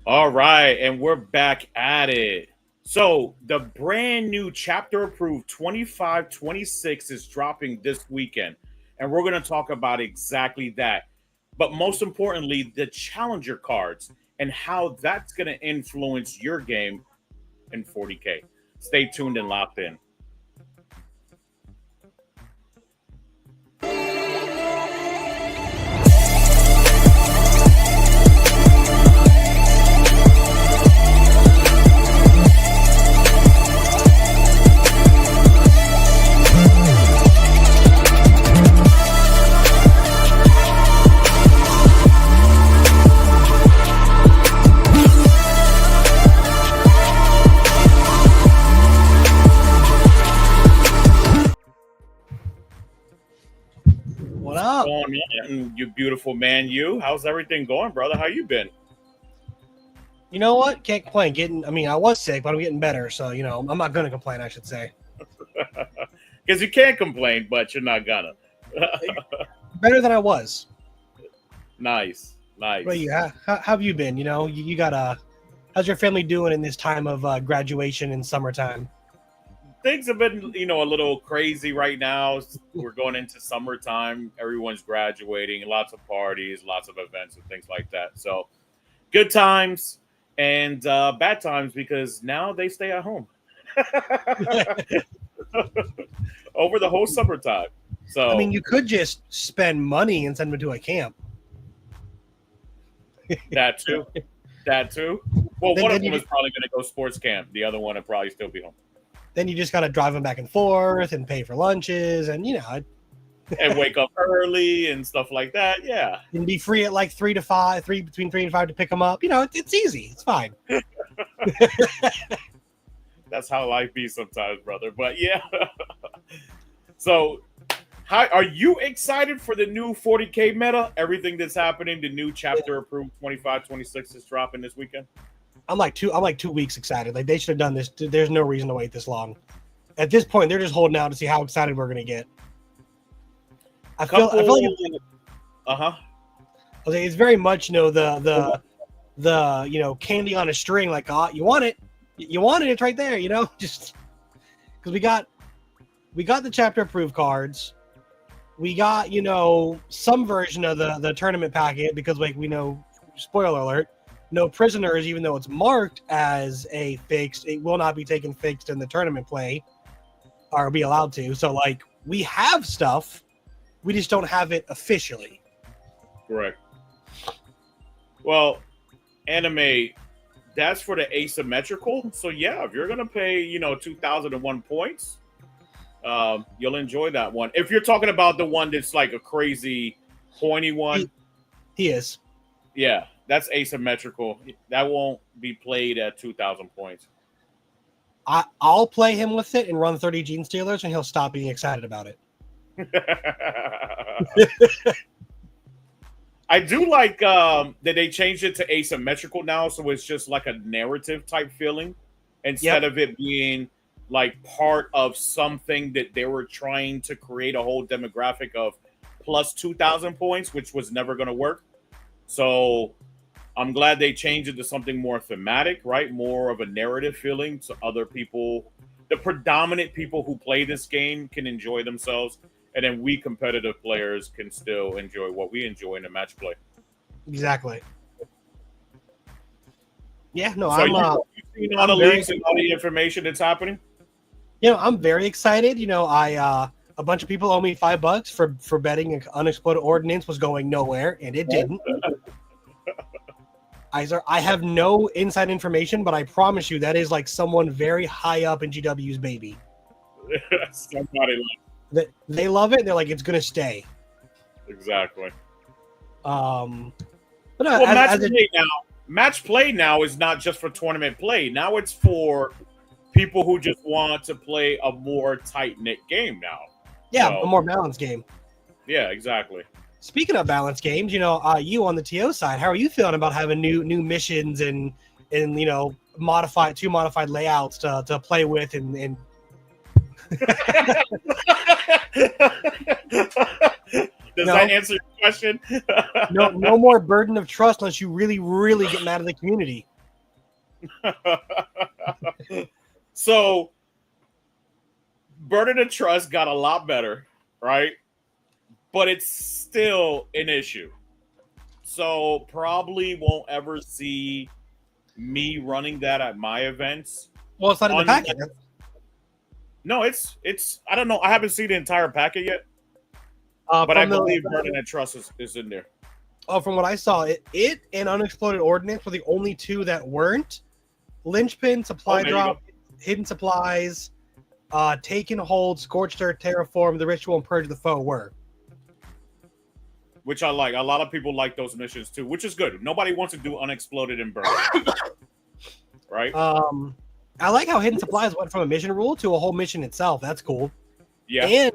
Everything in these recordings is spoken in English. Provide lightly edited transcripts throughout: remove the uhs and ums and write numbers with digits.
All right, and we're back at it. So, the brand new chapter approved 2526 is dropping this weekend, and we're going to talk about exactly that. But most importantly, the challenger cards and how that's going to influence your game in 40K. Stay tuned and locked in. What up? Going on, you beautiful man, you. How's everything going, brother? How you been? You know what? Can't complain. I was sick, but I'm getting better. So, I'm not going to complain, I should say. Because you can't complain, but you're not gonna. Better than I was. Nice. But yeah, how have you been? You got how's your family doing in this time of graduation and summertime? Things have been, a little crazy right now. We're going into summertime. Everyone's graduating, lots of parties, lots of events, and things like that. So, good times and bad times because now they stay at home over the whole summertime. So, You could just spend money and send them to a camp. that too. That too. Well, Then- one then of them you- is probably going to go sports camp. The other one will probably still be home. Then you just got to drive them back and forth and pay for lunches and, And wake up early and stuff like that. Yeah. and be free at like between 3 and 5 to pick them up. It's easy. It's fine. That's how life be sometimes, brother. But yeah. So, how are you excited for the new 40K meta? Everything that's happening, the new chapter approved 2526 is dropping this weekend. I'm like 2 weeks excited. Like they should have done this. There's no reason to wait this long. At this point, they're just holding out to see how excited we're gonna get. I feel like it's very much the candy on a string. Like, you want it, it's right there. Just because we got the chapter approved cards. We got some version of the tournament packet because we know, spoiler alert, no prisoners, even though it's marked as a fixed, it will not be taken fixed in the tournament play or be allowed to. So we have stuff, we just don't have it officially. Correct. Well, anime, that's for the asymmetrical. So yeah, if you're gonna pay 2001 points, you'll enjoy that one. If you're talking about the one that's like a crazy pointy one, He is. yeah, that's asymmetrical. That won't be played at 2,000 points. I'll play him with it and run 30 Gene Stealers, and he'll stop being excited about it. I do like that they changed it to asymmetrical now, so it's just like a narrative type feeling instead of it being like part of something that they were trying to create a whole demographic of plus 2,000 points, which was never going to work. So I'm glad they changed it to something more thematic, right? More of a narrative feeling, so other people, the predominant people who play this game, can enjoy themselves, and then we competitive players can still enjoy what we enjoy in a match play. Exactly. Yeah, no, So you've seen all the leaks and all the information that's happening? I'm very excited. A bunch of people owe me $5 for betting an unexploded ordnance was going nowhere, and it didn't. I have no inside information, but I promise you that is like someone very high up in GW's baby. Somebody like They love it. And they're like, it's gonna stay. exactly. But Well, match play now is not just for tournament play. Now it's for people who just want to play a more tight-knit game now. Yeah, So, a more balanced game. yeah, exactly. Speaking of balanced games, you on the TO side, how are you feeling about having new missions and modified layouts to play with and Does that answer your question? no more burden of trust unless you really, really get mad at the community. So, Burden of Trust got a lot better, right? But it's still an issue. So, probably won't ever see me running that at my events. Well, it's not in the packet. No, it's. I don't know. I haven't seen the entire packet yet, but I believe Burden and Trust is in there. Oh, from what I saw, it and Unexploded Ordnance were the only two that weren't. Linchpin, Supply Drop, Hidden Supplies, Taken Hold, Scorched Earth, Terraform, The Ritual, and Purge the Foe were. Which I like. A lot of people like those missions too, which is good. Nobody wants to do Unexploded and Burn. Right? I like how Hidden Supplies went from a mission rule to a whole mission itself. That's cool. Yeah. And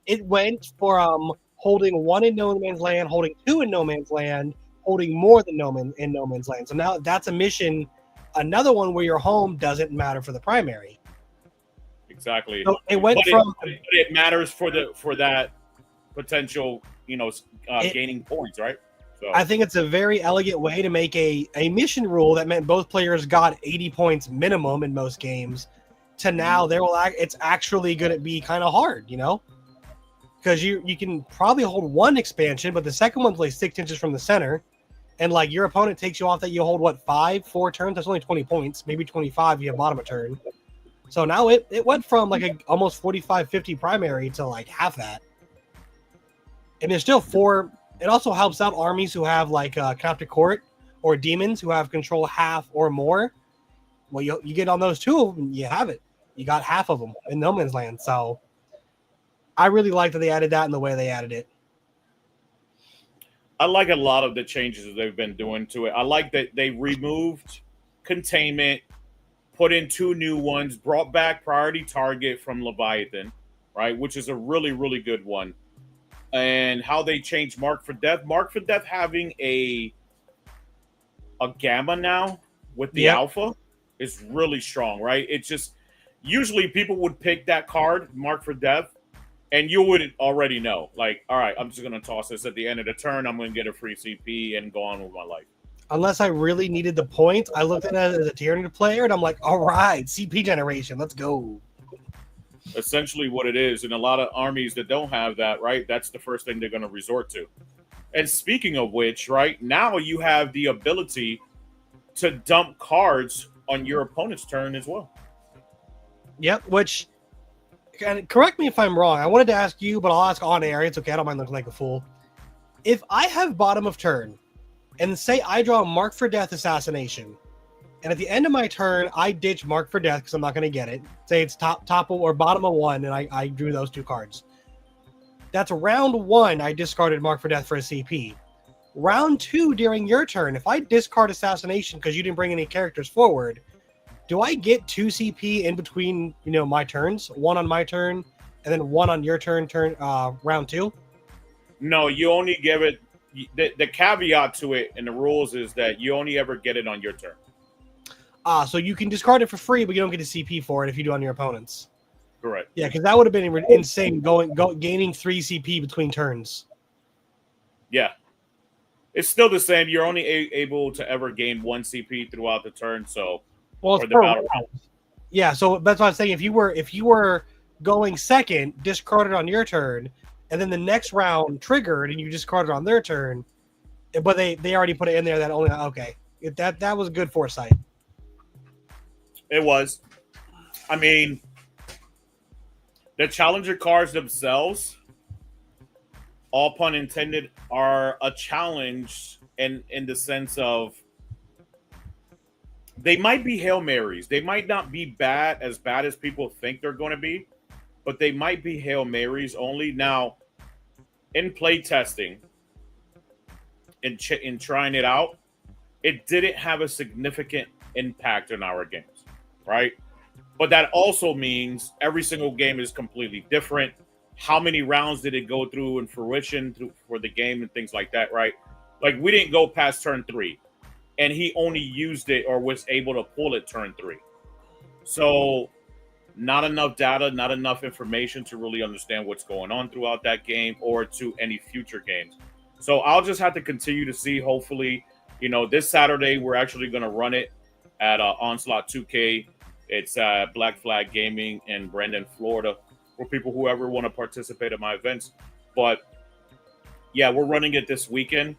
it went from holding 1 in No Man's Land, holding 2 in No Man's Land, holding more than in No Man's Land. So now that's a mission, another one where your home doesn't matter for the primary. Exactly. So it went it matters for that potential, gaining points, right? So I think it's a very elegant way to make a mission rule that meant both players got 80 points minimum in most games to now it's actually going to be kind of hard, because you can probably hold one expansion, but the second one plays 6 inches from the center, and like your opponent takes you off that you hold 4 turns. That's only 20 points, maybe 25 you have bottom of turn. So now it went from like a almost 45-50 primary to like half that, and there's still 4. It also helps out armies who have like Coptic Court or demons who have control half or more. Well, you get on those 2 and you have it. You got half of them in No Man's Land. So I really like that they added that in the way they added it. I like a lot of the changes that they've been doing to it. I like that they removed containment, put in 2 new ones, brought back priority target from Leviathan, right? Which is a really, really good one. And how they changed Mark for Death. Mark for Death having a gamma now with the alpha is really strong, right? It's just usually people would pick that card, Mark for Death, and you would already know. Like, all right, I'm just going to toss this at the end of the turn. I'm going to get a free CP and go on with my life. Unless I really needed the points, I looked at it as a Tyranid player, and I'm like, all right, CP generation, let's go. Essentially what it is, and a lot of armies that don't have that, right, that's the first thing they're going to resort to. And speaking of which, right, now you have the ability to dump cards on your opponent's turn as well. Yep, which, and correct me if I'm wrong, I wanted to ask you, but I'll ask on air. It's okay, I don't mind looking like a fool. If I have bottom of turn, and say I draw Mark for Death Assassination, and at the end of my turn, I ditch Mark for Death because I'm not going to get it. Say it's top or bottom of 1, and I drew those 2 cards. That's round 1, I discarded Mark for Death for a CP. Round 2, during your turn, if I discard Assassination because you didn't bring any characters forward, do I get 2 CP in between, my turns? 1 on my turn, and then 1 on your turn, round 2? No, you only give it... The caveat to it in the rules is that you only ever get it on your turn. So you can discard it for free, but you don't get a CP for it if you do on your opponents. Correct. Yeah, because that would have been insane gaining 3 CP between turns. Yeah. It's still the same. You're only able to ever gain 1 CP throughout the turn, so it's per round. Yeah, so that's what I'm saying. If you were going second, discarded on your turn, and then the next round triggered and you discarded on their turn, but they already put it in there that only that was good foresight. It was. I mean, the challenger cards themselves, all pun intended, are a challenge in the sense of they might be Hail Marys. They might not be as bad as people think they're going to be, but they might be Hail Marys only. Now, in play testing, in trying it out, it didn't have a significant impact on our games. Right? But that also means every single game is completely different. How many rounds did it go through in fruition for the game and things like that, right? Like, we didn't go past turn 3, and he only used it or was able to pull it turn 3. So not enough data, not enough information to really understand what's going on throughout that game or to any future games. So I'll just have to continue to see. Hopefully, this Saturday we're actually going to run it. at Onslaught 2K. It's Black Flag Gaming in Brandon, Florida, for people who ever want to participate in my events. But yeah, we're running it this weekend.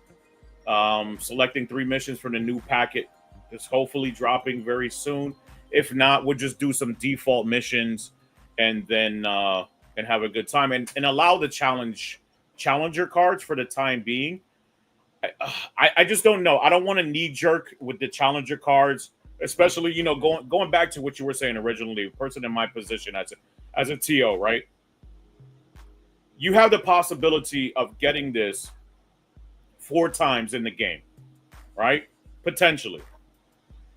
Selecting 3 missions for the new packet is hopefully dropping very soon. If not, we'll just do some default missions and then and have a good time and allow the challenger cards for the time being. I just don't know. I don't want to knee jerk with the challenger cards, especially going back to what you were saying originally. A person in my position as a TO, right? You have the possibility of getting this 4 times in the game, right? Potentially.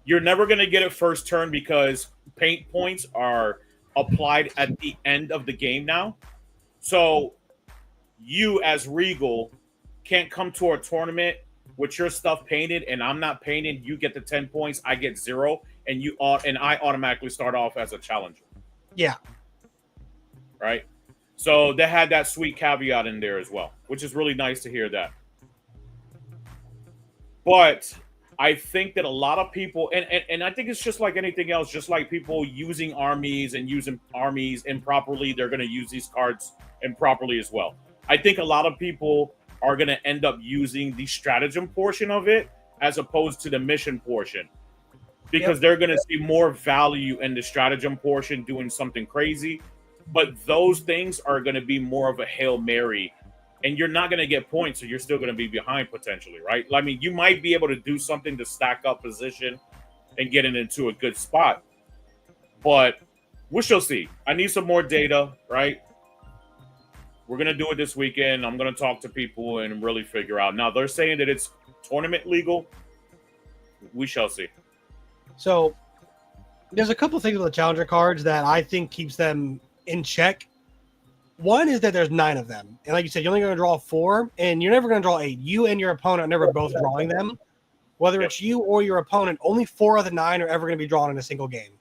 You're never going to get it first turn because paint points are applied at the end of the game now. So you as Reigel can't come to a tournament with your stuff painted and I'm not painted. You get the 10 points, I get 0, and I automatically start off as a challenger. Yeah. Right? So they had that sweet caveat in there as well, which is really nice to hear that. But I think that a lot of people, and I think it's just like anything else, just like people using armies improperly, they're going to use these cards improperly as well. I think a lot of people are going to end up using the stratagem portion of it as opposed to the mission portion because they're going to see more value in the stratagem portion doing something crazy. But those things are going to be more of a Hail Mary. And you're not going to get points, so you're still going to be behind potentially, right? I mean, you might be able to do something to stack up position and get it into a good spot. But we shall see. I need some more data, right? We're going to do it this weekend. I'm going to talk to people and really figure out. Now, they're saying that it's tournament legal. We shall see. So there's a couple things with the challenger cards that I think keeps them in check. One is that there's 9 of them. And like you said, you're only going to draw 4, and you're never going to draw 8. You and your opponent are never both drawing them. Whether it's you or your opponent, only 4 of the 9 are ever going to be drawn in a single game.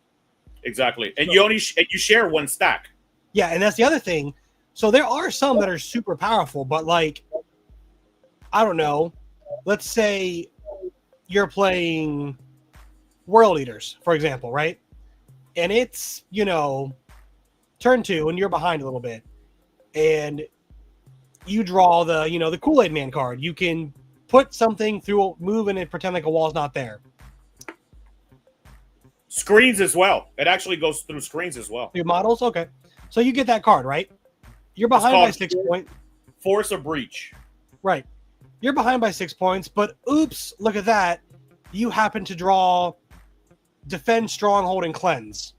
Exactly. And you share 1 stack. Yeah, and that's the other thing. So there are some that are super powerful, but like, I don't know. Let's say you're playing World Eaters, for example, right? And it's, turn 2, and you're behind a little bit. And you draw the Kool-Aid Man card. You can put something through a move and pretend like a wall's not there. Screens as well. It actually goes through screens as well. Your models? Okay. So you get that card, right? You're behind by 6 points. Force a breach. Right. You're behind by 6 points, but oops, look at that. You happen to draw Defend, Stronghold, and Cleanse.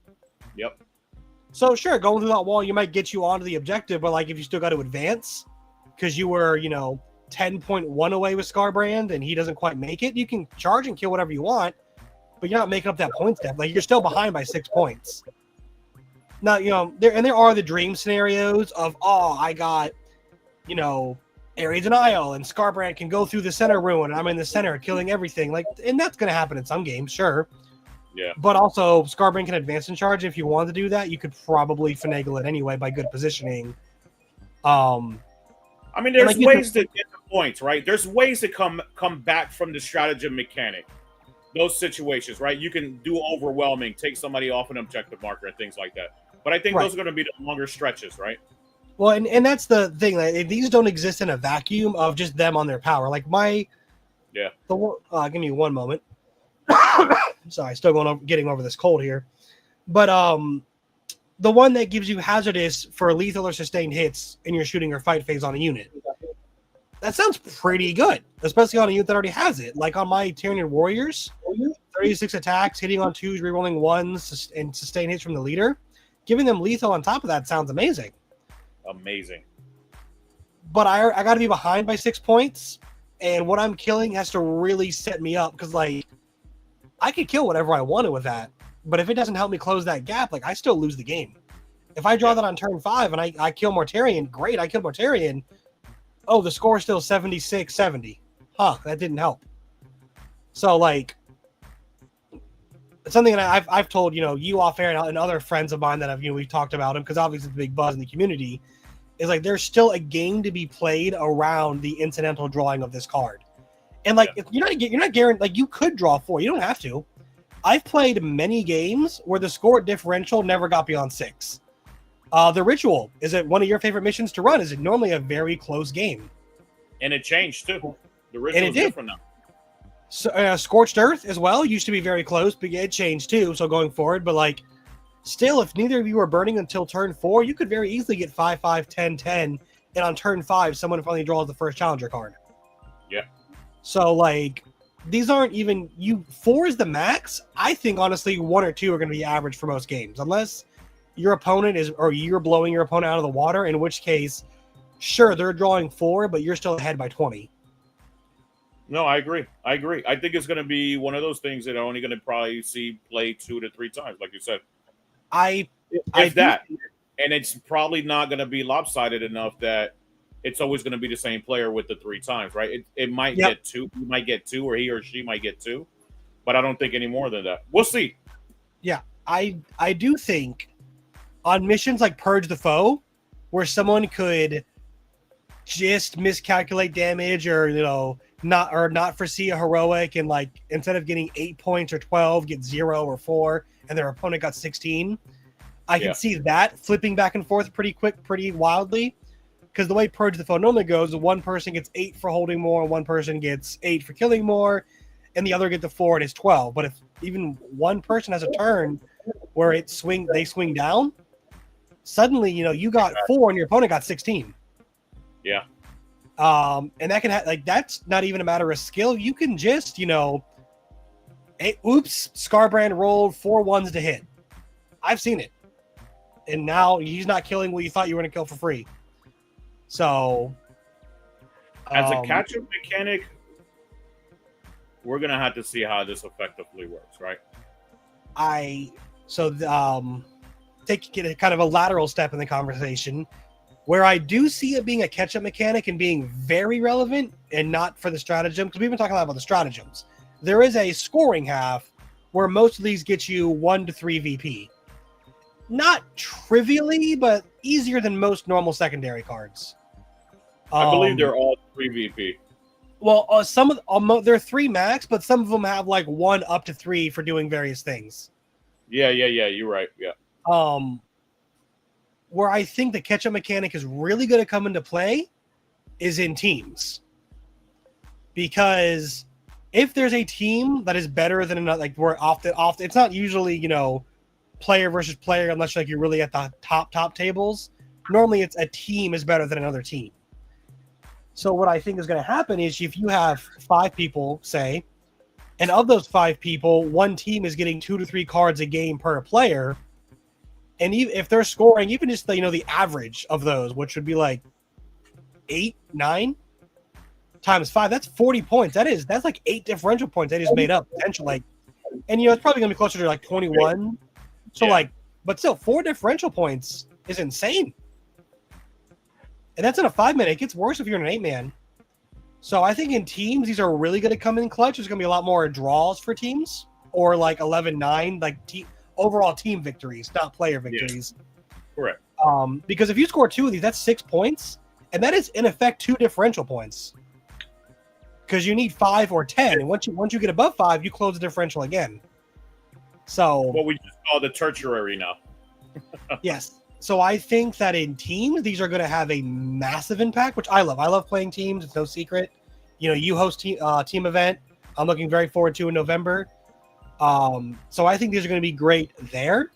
Yep. So sure, going through that wall, you might get you onto the objective, but like if you still got to advance because you were, 10.1 away with Scarbrand and he doesn't quite make it, you can charge and kill whatever you want, but you're not making up that point step. Like you're still behind by 6 points. Now, there are the dream scenarios of, I got, Ares and Isle and Scarbrand can go through the center ruin and I'm in the center killing everything. Like, and that's going to happen in some games, sure. Yeah. But also, Scarbrand can advance and charge. If you wanted to do that, you could probably finagle it anyway by good positioning. There's ways to get the points, right? There's ways to come back from the stratagem mechanic. Those situations, right? You can do overwhelming, take somebody off an objective marker and things like that. But I think those are going to be the longer stretches, right? Well, and that's the thing. Like, these don't exist in a vacuum of just them on their power. Like give me one moment. Sorry, still getting over this cold here. But the one that gives you hazardous for lethal or sustained hits in your shooting or fight phase on a unit. That sounds pretty good, especially on a unit that already has it. Like on my Tyranid Warriors, 36 attacks, hitting on 2s, rerolling 1s, and sustained hits from the leader. Giving them lethal on top of that sounds amazing. Amazing. But I got to be behind by 6 points, and what I'm killing has to really set me up because, like, I could kill whatever I wanted with that, but if it doesn't help me close that gap, like, I still lose the game. If I draw that on turn 5 and I kill Mortarion, great, I kill Mortarion. Oh, the score is still 76-70. Huh, that didn't help. So, like, something that I've told, you off air and other friends of mine that we've talked about him, because obviously it's a big buzz in the community, is like there's still a game to be played around the incidental drawing of this card. And like, if you're not guaranteed, like you could draw 4, you don't have to, I've played many games where the score differential never got beyond 6. The Ritual, is it one of your favorite missions to run? Is it normally a very close game? And it changed too. The Ritual is different now. So, Scorched Earth as well used to be very close, but it changed too. So going forward, but like, still, if neither of you are burning until turn 4, you could very easily get 5, 10, 10, and on turn 5, someone finally draws the first challenger card. Yeah. So like, these aren't even 4 is the max. I think honestly, 1 or 2 are going to be average for most games, unless your opponent is, or you're blowing your opponent out of the water. In which case, sure, they're drawing 4, but you're still ahead by 20. No, I agree. I think it's going to be one of those things that are only going to probably see play 2 to 3 times, like you said. And it's probably not going to be lopsided enough that it's always going to be the same player with the 3 times, right? It might get 2. He might get 2, or he or she might get 2, but I don't think any more than that. We'll see. Yeah, I do think on missions like Purge the Foe, where someone could just miscalculate damage, or not foresee a heroic, and like instead of getting 8 points or 12, get 0 or 4, and their opponent got 16. I can see that flipping back and forth pretty quick, pretty wildly, because the way Purge the Foe normally goes, one person gets 8 for holding more, one person gets 8 for killing more, and the other get the 4 and it's 12. But if even one person has a turn where they swing down, suddenly you got 4 and your opponent got 16. Yeah. And that can that's not even a matter of skill. You can just oops, Scarbrand rolled 4 1s to hit. I've seen it, and now he's not killing what you thought you were going to kill for free. So, as a catch-up mechanic, we're going to have to see how this effectively works, right? Take kind of a lateral step in the conversation, where I do see it being a catch-up mechanic and being very relevant, and not for the stratagem, because we've been talking a lot about the stratagems. There is a scoring half where most of these get you 1 to 3 VP. Not trivially, but easier than most normal secondary cards. I believe they're all 3 VP. Well, some of they're 3 max, but some of them have like 1 up to 3 for doing various things. Yeah. You're right. Yeah. Where I think the catch-up mechanic is really going to come into play is in teams, because if there's a team that is better than another, like we're often it's not usually player versus player unless you're really at the top tables. Normally, it's a team is better than another team. So what I think is going to happen is if you have 5 people, say, and of those 5 people, one team is getting 2 to 3 cards a game per player, and even if they're scoring, even just the average of those, which would be like 8, 9 times 5, that's 40 points. That's like 8 differential points they just made up potentially. And it's probably going to be closer to like 21. So but still 4 differential points is insane. And that's in a 5-man. It gets worse if you're in an 8-man. So I think in teams, these are really going to come in clutch. There's going to be a lot more draws for teams, or like 11-9, like overall team victories, not player victories. Yeah. Correct. Because if you score 2 of these, that's 6 points, and that is in effect 2 differential points. Because you need 5 or 10, and once you get above 5, you close the differential again. So what we just call the tertiary now. Yes. So I think that in teams, these are going to have a massive impact, which I love. I love playing teams. It's no secret. You host team event. I'm looking very forward to in November. So I think these are going to be great there.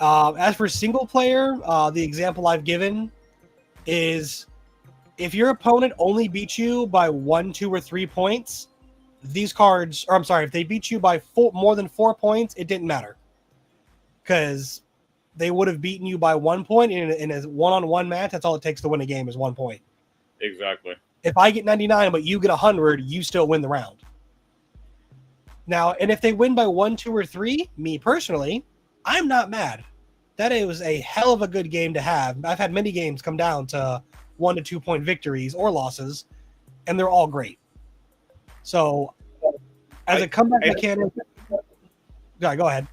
As for single player, the example I've given is if your opponent only beats you by 1, 2, or 3 points, these cards, or I'm sorry, if they beat you by more than 4 points, it didn't matter. Because they would have beaten you by 1 point in a one-on-one match. That's all it takes to win a game is 1 point. Exactly. If I get 99, but you get 100, you still win the round. Now, and if they win by 1, 2, or 3, me personally, I'm not mad. That was a hell of a good game to have. I've had many games come down to 1 to 2 point victories or losses, and they're all great. So, as a comeback mechanic, go ahead.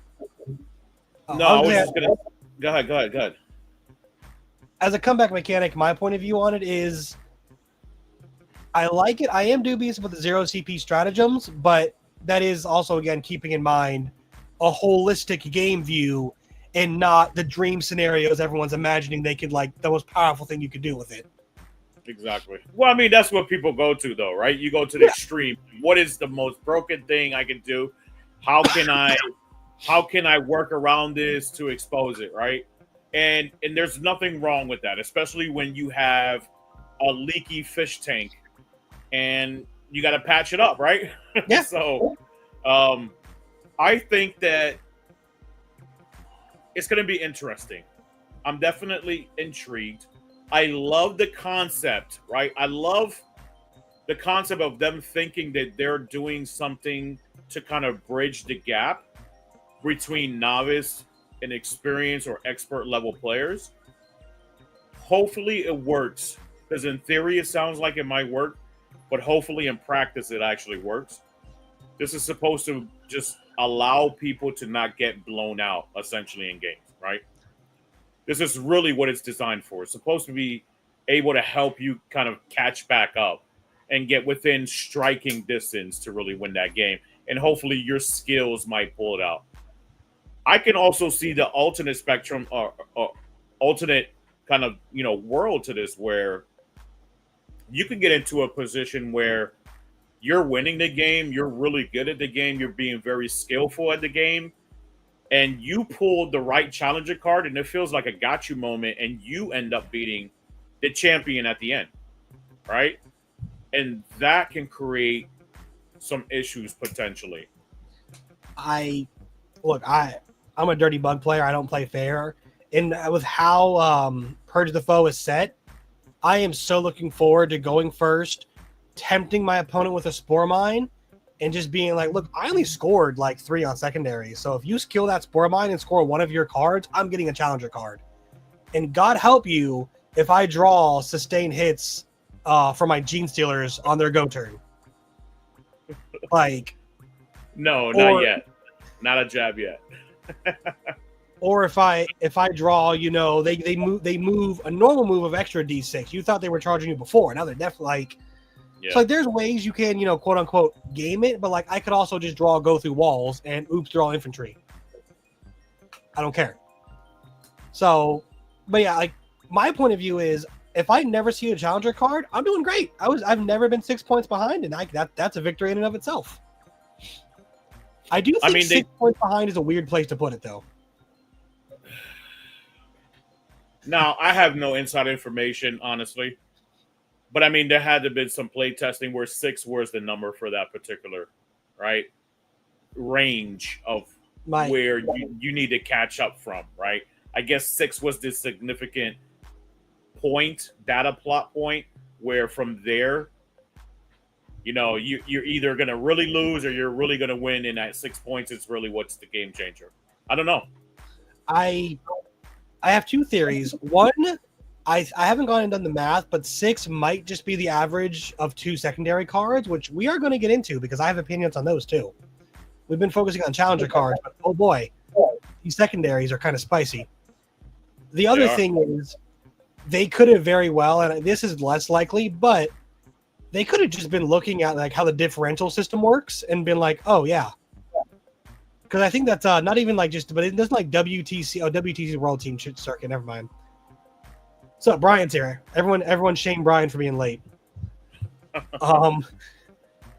No, I was just gonna. Go ahead. As a comeback mechanic, my point of view on it is, I like it. I am dubious about the 0 CP stratagems, but that is also, again, keeping in mind a holistic game view and not the dream scenarios everyone's imagining they could, like, the most powerful thing you could do with it. Exactly. Well, I mean, that's what people go to, though, right? You go to the extreme. What is the most broken thing I can do? How can I work around this to expose it, right? And there's nothing wrong with that, especially when you have a leaky fish tank and you got to patch it up, right? Yeah. So, I think that it's going to be interesting. I'm definitely intrigued. I love the concept, right? I love the concept of them thinking that they're doing something to kind of bridge the gap between novice and experienced or expert level players. Hopefully it works, because in theory it sounds like it might work, but hopefully in practice it actually works. This is supposed to just allow people to not get blown out, essentially, in games, right? This is really what it's designed for. It's supposed to be able to help you kind of catch back up and get within striking distance to really win that game. And hopefully your skills might pull it out. I can also see the alternate spectrum or alternate kind of, world to this, where you can get into a position where you're winning the game, you're really good at the game, you're being very skillful at the game, and you pulled the right challenger card, and it feels like a got you moment, and you end up beating the champion at the end, right? And that can create some issues potentially. I'm a dirty bug player. I don't play fair. And with how Purge the Foe is set, I am so looking forward to going first, tempting my opponent with a Spore Mine, and just being like, look, I only scored like 3 on secondary. So if you kill that Spore Mine and score one of your cards, I'm getting a challenger card. And God help you if I draw sustained hits for my Gene Stealers on their go turn. Like, no, not yet. Not a jab yet. Or if I draw, they move a normal move of extra D6. You thought they were charging you before. Now they're definitely like, yeah. So like there's ways you can, quote unquote game it, but like I could also just go through walls and oops, draw infantry. I don't care. So, but yeah, like my point of view is if I never see a challenger card, I'm doing great. I've never been 6 points behind, and that's a victory in and of itself. I do think 6 points behind is a weird place to put it, though. Now, I have no inside information, honestly. But, I mean, there had to have been some play testing where 6 was the number for that particular, right, range of where you need to catch up from, right? I guess 6 was the significant data plot point, where from there, you're either going to really lose or you're really going to win, and at 6 points is really what's the game changer. I don't know. I have 2 theories. One, I haven't gone and done the math, but 6 might just be the average of 2 secondary cards, which we are going to get into because I have opinions on those too. We've been focusing on challenger cards, but oh boy, these secondaries are kind of spicy. The other thing is they could have very well, and this is less likely, but they could have just been looking at like how the differential system works and been like, oh yeah. Because I think that's not even like just, but it doesn't like WTC World Team Circuit. Never mind. So Brian's here. Everyone shame Brian for being late.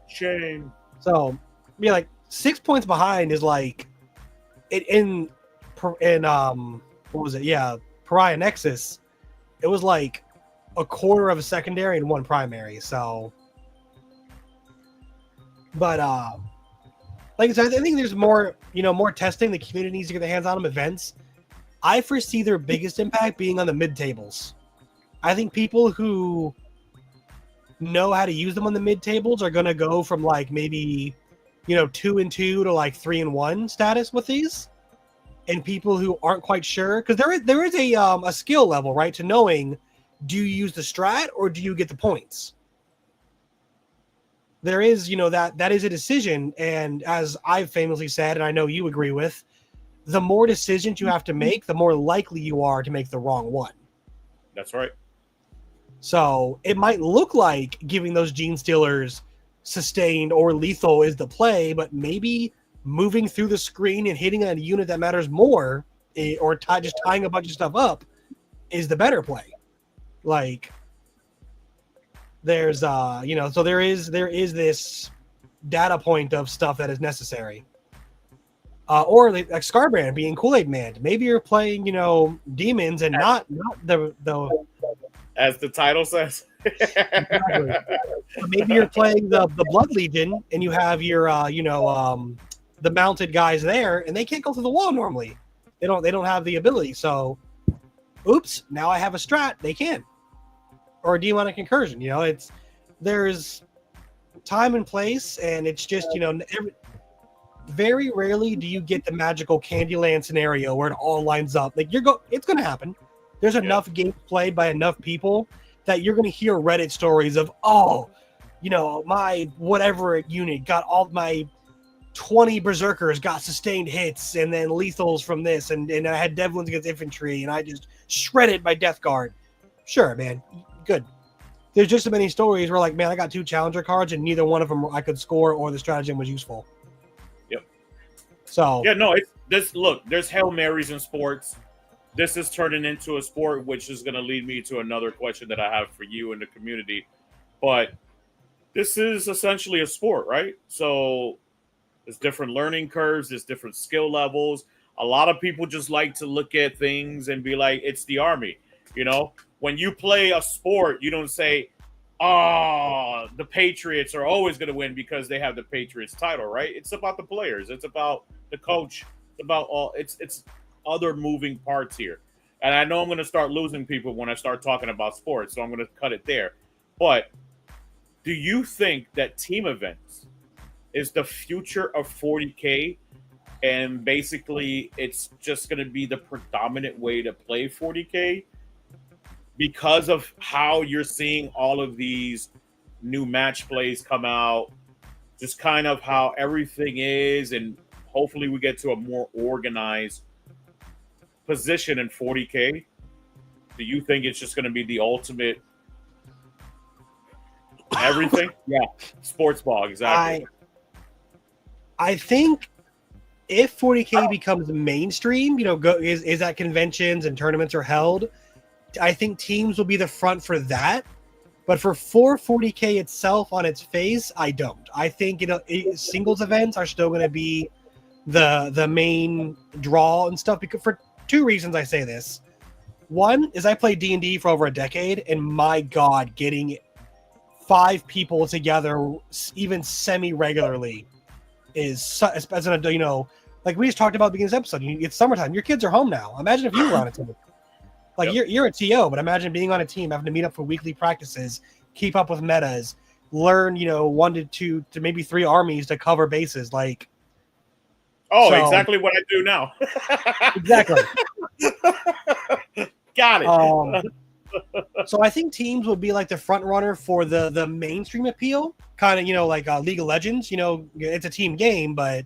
Shame. So be like 6 points behind is like in what was it? Yeah, Pariah Nexus. It was like a quarter of a secondary and 1 primary. So, but like I said, I think there's more, more testing. The community needs to get their hands on them. Events. I foresee their biggest impact being on the mid tables. I think people who know how to use them on the mid tables are going to go from like maybe, 2 and 2 to like 3 and 1 status with these. And people who aren't quite sure, because there is a skill level, right, to knowing, do you use the strat or do you get the points? There is, that is a decision. And as I've famously said, and I know you agree with, the more decisions you have to make, the more likely you are to make the wrong one. That's right. So it might look like giving those Gene Stealers sustained or lethal is the play, but maybe moving through the screen and hitting a unit that matters more, or just tying a bunch of stuff up is the better play. Like, there's so there is this data point of stuff that is necessary. Or like Scarbrand being Kool-Aid Man. Maybe you're playing, demons and not the as the title says. Exactly. Maybe you're playing the Blood Legion and you have your the mounted guys there and they can't go through the wall normally. They don't have the ability. So oops, now I have a strat, they can. Or a demonic incursion, there's time and place, and it's just, very rarely do you get the magical Candyland scenario where it all lines up. Like it's going to happen. There's enough games played by enough people that you're going to hear Reddit stories of, my whatever unit got all my 20 berserkers got sustained hits and then lethals from this, and I had Devlins against infantry and I just shredded my Death Guard. Sure, man. Good. There's just so many stories where, like, man, I got 2 challenger cards and neither one of them I could score or the stratagem was useful. Yep. So yeah, no, there's Hail Marys in sports. This is turning into a sport, which is going to lead me to another question that I have for you in the community. But this is essentially a sport, right? So there's different learning curves, there's different skill levels. A lot of people just like to look at things and be like, it's the army. When you play a sport, you don't say, the Patriots are always going to win because they have the Patriots title, right? It's about the players. It's about the coach. It's about it's other moving parts here. And I know I'm going to start losing people when I start talking about sports, so I'm going to cut it there. But do you think that team events is the future of 40K, and basically it's just going to be the predominant way to play 40K? Because of how you're seeing all of these new match plays come out, just kind of how everything is, and hopefully we get to a more organized position in 40K. Do you think it's just going to be the ultimate everything? Yeah, sports ball, exactly. I think if 40K becomes mainstream, is at conventions and tournaments are held, I think teams will be the front for that. But for 40K itself on its face, I don't. I think singles events are still going to be the main draw and stuff, because for 2 reasons I say this. One is I played D&D for over a decade, and my God, getting 5 people together even semi-regularly is, as an adult, like we just talked about at the beginning of this episode, it's summertime. Your kids are home now. Imagine if you were on a team. Like, yep. You're a TO, but imagine being on a team, having to meet up for weekly practices, keep up with metas, learn, 1 to 2 to maybe 3 armies to cover bases. Like, exactly what I do now. Exactly. Got it. So I think teams will be like the front runner for the mainstream appeal, kind of, like League of Legends. It's a team game, but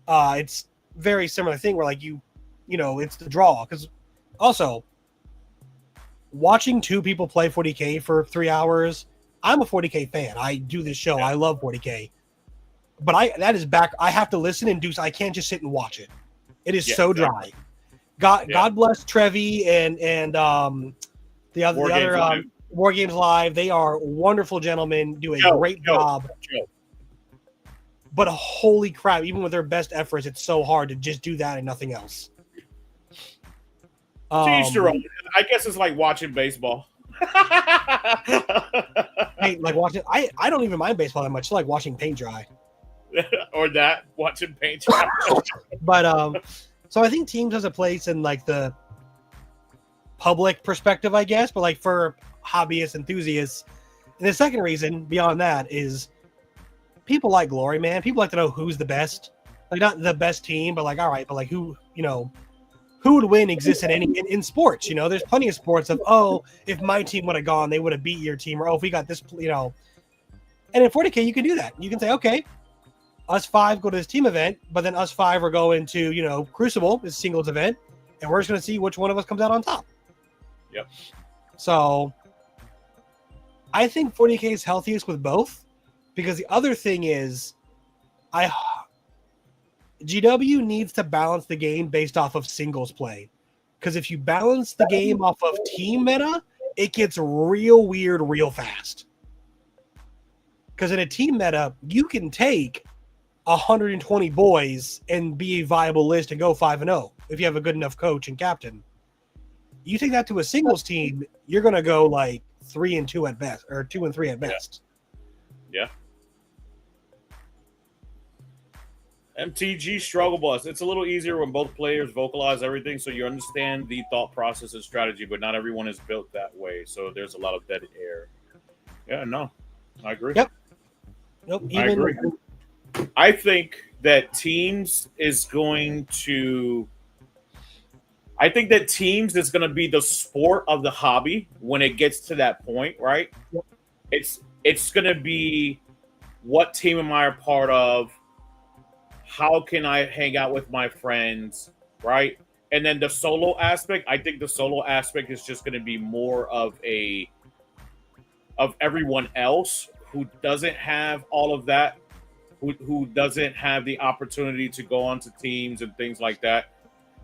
it's very similar thing where, like, it's the draw. Because also, watching 2 people play 40K for 3 hours, I'm a 40K fan. I do this show. I love 40K. But I have to listen and do, so I can't just sit and watch it. It is so dry. God bless Trevi and the other War Games Live. They are wonderful gentlemen, do a great job. But holy crap, even with their best efforts, it's so hard to just do that and nothing else. I guess it's like watching baseball. Hey, like watching, I don't even mind baseball that much. I like watching paint dry. Or watching paint dry. But so I think teams has a place in, like, the public perspective, I guess, but like for hobbyists, enthusiasts. And the second reason beyond that is people like glory, man. People like to know who's the best. Like, not the best team, but like, all right, but like who would win exists in sports. There's plenty of sports of, if my team would have gone, they would have beat your team, or if we got this, And in 40K, you can do that. You can say, okay, us 5 go to this team event, but then us 5 are going to, Crucible, this singles event, and we're just going to see which one of us comes out on top. Yep. So I think 40K is healthiest with both. Because the other thing is, GW needs to balance the game based off of singles play. Because if you balance the game off of team meta, it gets real weird real fast. Because in a team meta, you can take 120 boys and be a viable list and go 5-0 if you have a good enough coach and captain. You take that to a singles team, you're going to go like 3-2 at best, or 2-3 at best. Yeah. MTG Struggle Bus. It's a little easier when both players vocalize everything, so you understand the thought process and strategy, but not everyone is built that way, so there's a lot of dead air. Yeah, no, I agree. Yep. Nope. I agree. I think that Teams is going to be the sport of the hobby when it gets to that point, right? Yep. It's going to be, what team am I a part of? How can I hang out with my friends, right? And then the solo aspect, I think the solo aspect is just going to be more of everyone else who doesn't have all of that, who doesn't have the opportunity to go onto teams and things like that.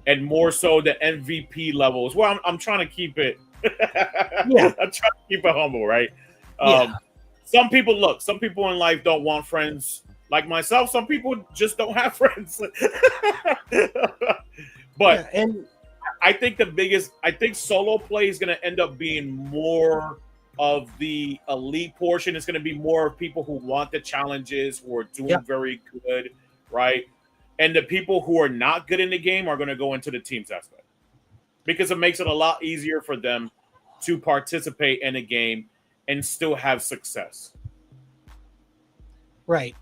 And more so the MVP levels. Well, I'm trying to keep it. Yeah. I'm trying to keep it humble, right? Yeah. Some people in life don't want friends like myself. Some people just don't have friends. But and I think solo play is going to end up being more of the elite portion. It's going to be more of people who want the challenges, who are doing very good, right? And the people who are not good in the game are going to go into the teams aspect, because it makes it a lot easier for them to participate in a game and still have success. Right.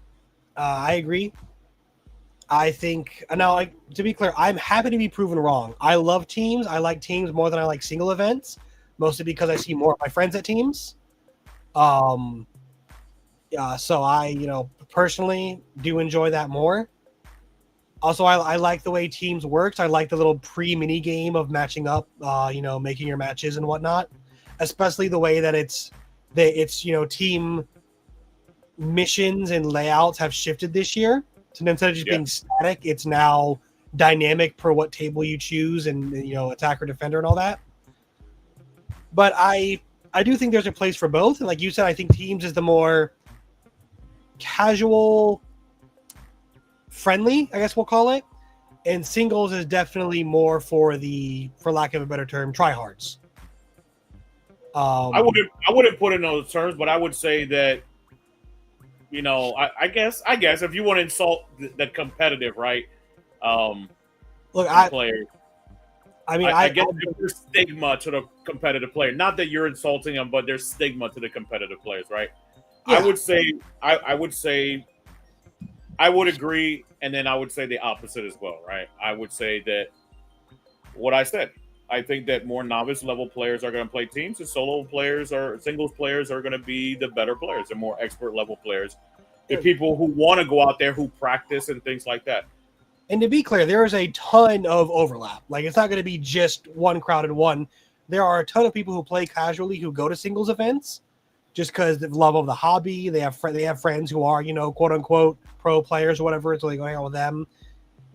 I agree. I think now, to be clear, I'm happy to be proven wrong. I love teams. I like teams more than I like single events, mostly because I see more of my friends at teams. So I, personally do enjoy that more. Also, I like the way teams works. I like the little pre-mini game of matching up, making your matches and whatnot. Especially the way that it's team missions and layouts have shifted this year. So instead of just being static, it's now dynamic per what table you choose and attacker, defender, and all that. But I do think there's a place for both. And like you said, I think teams is the more casual, friendly, I guess we'll call it. And singles is definitely more for lack of a better term, tryhards. I wouldn't put it in those terms, but I would say that, I guess if you want to insult the competitive, right? Players. I guess there's stigma to the competitive player. Not that you're insulting them, but there's stigma to the competitive players, right? Yeah. I would say I would agree, and then I would say the opposite as well, right? I would say that what I said. I think that more novice level players are going to play teams, and singles players are going to be the better players, and more expert level players, the people who want to go out there, who practice and things like that. And to be clear, there is a ton of overlap. Like, it's not going to be just one crowded one. There are a ton of people who play casually who go to singles events just because of love of the hobby. They have friends who are, quote unquote pro players or whatever, so they go hang out with them.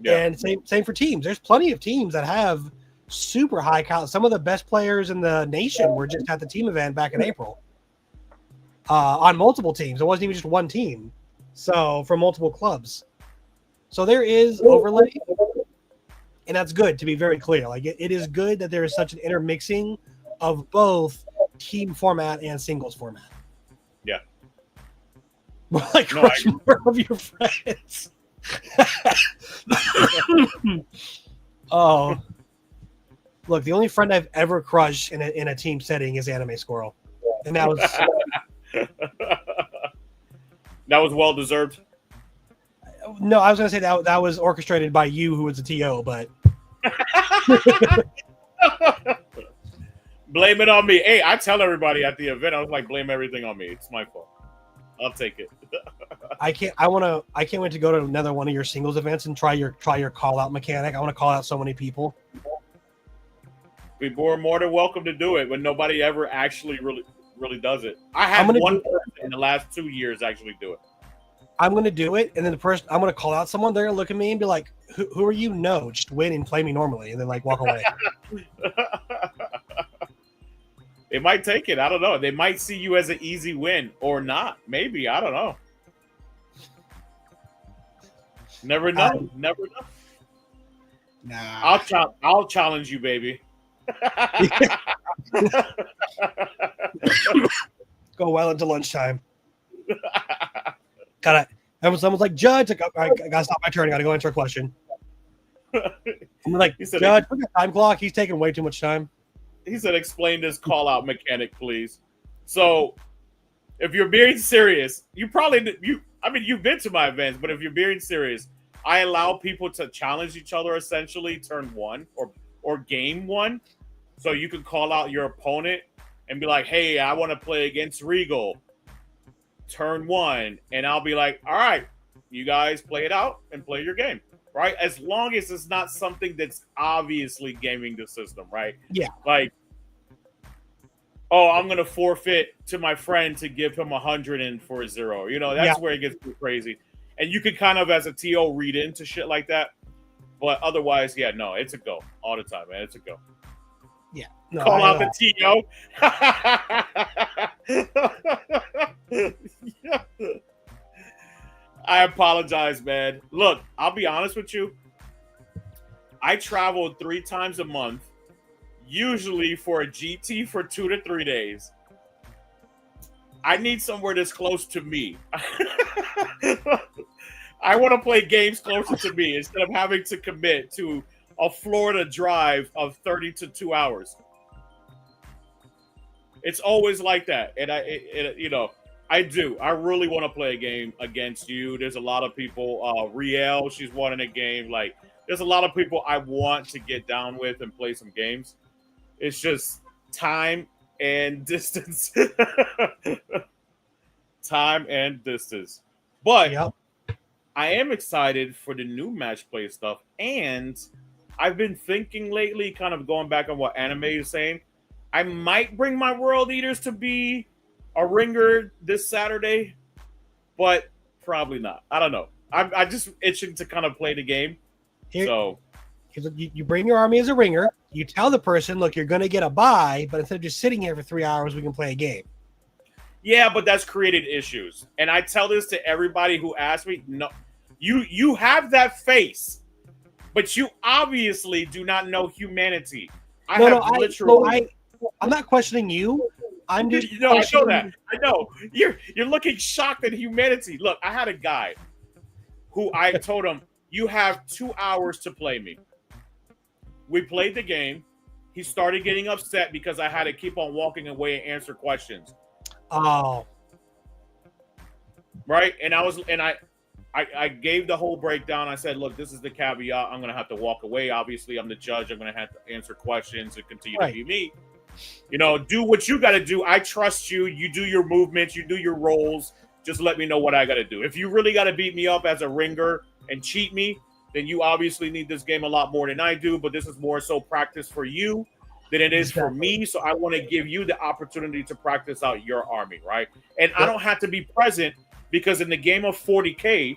Yeah. And same for teams. There's plenty of teams that have super high count. Some of the best players in the nation were just at the team event back in April on multiple teams. It wasn't even just one team. So from multiple clubs. So there is overlay, and that's good, to be very clear. Like it is good that there is such an intermixing of both team format and singles format. Yeah. Like crush more of your friends. Oh. Look, the only friend I've ever crushed in a team setting is Anime Squirrel. And that was that was well deserved. No, I was going to say that was orchestrated by you, who was a TO, but blame it on me. Hey, I tell everybody at the event, I was like, blame everything on me. It's my fault. I'll take it. I can't wait to go to another one of your singles events and try your call out mechanic. I want to call out so many people. People are more than welcome to do it, but nobody ever actually really really does it. I had one person in the last 2 years actually do it. I'm going to do it, and then I'm going to call out someone. They're going to look at me and be like, who are you? No, just win and play me normally, and then like walk away. They might take it. I don't know. They might see you as an easy win or not. Maybe. I don't know. Never know. Never know. Nah. I'll challenge you, baby. Go well into lunchtime. Someone's like, Judge, I gotta stop my turn. I gotta go answer a question. I'm like, Judge, look at the time clock. He's taking way too much time. He said, explain this call out mechanic, please. So if you're being serious, you've been to my events, but if you're being serious, I allow people to challenge each other essentially turn one or game one. So you can call out your opponent and be like, hey, I want to play against Reigel turn one. And I'll be like, all right, you guys play it out and play your game, right? As long as it's not something that's obviously gaming the system, right? Yeah. Like, oh, I'm going to forfeit to my friend to give him 100 and for a 0. You know, that's where it gets too crazy. And you can kind of, as a TO, read into shit like that. But otherwise, yeah, no, it's a go all the time, man. It's a go. Yeah. No, call out the TO. I apologize, man. Look, I'll be honest with you. I travel 3 times a month, usually for a GT for 2 to 3 days. I need somewhere that's close to me. I want to play games closer to me instead of having to commit to a Florida drive of 30 to 2 hours. It's always like that. And I do. I really want to play a game against you. There's a lot of people. Reigel, she's wanting a game. Like, there's a lot of people I want to get down with and play some games. It's just time and distance. Time and distance. But I am excited for the new match play stuff. And I've been thinking lately, kind of going back on what Anime is saying, I might bring my World Eaters to be a ringer this Saturday, but probably not. I don't know. I'm just itching to kind of play the game. So you bring your army as a ringer. You tell the person, look, you're going to get a buy, but instead of just sitting here for 3 hours, we can play a game. Yeah, but that's created issues. And I tell this to everybody who asks me, no, you have that face, but you obviously do not know humanity. I'm not questioning you. I'm just I know that. I know. You're looking shocked at humanity. Look, I had a guy who I told him, you have 2 hours to play me. We played the game. He started getting upset because I had to keep on walking away and answer questions. Oh. Right? And I gave the whole breakdown. I said, look, this is the caveat. I'm going to have to walk away. Obviously, I'm the judge. I'm going to have to answer questions and continue to be me. Do what you got to do. I trust you. You do your movements. You do your roles. Just let me know what I got to do. If you really got to beat me up as a ringer and cheat me, then you obviously need this game a lot more than I do. But this is more so practice for you than it is for me. So I want to give you the opportunity to practice out your army, right? And I don't have to be present because in the game of 40K,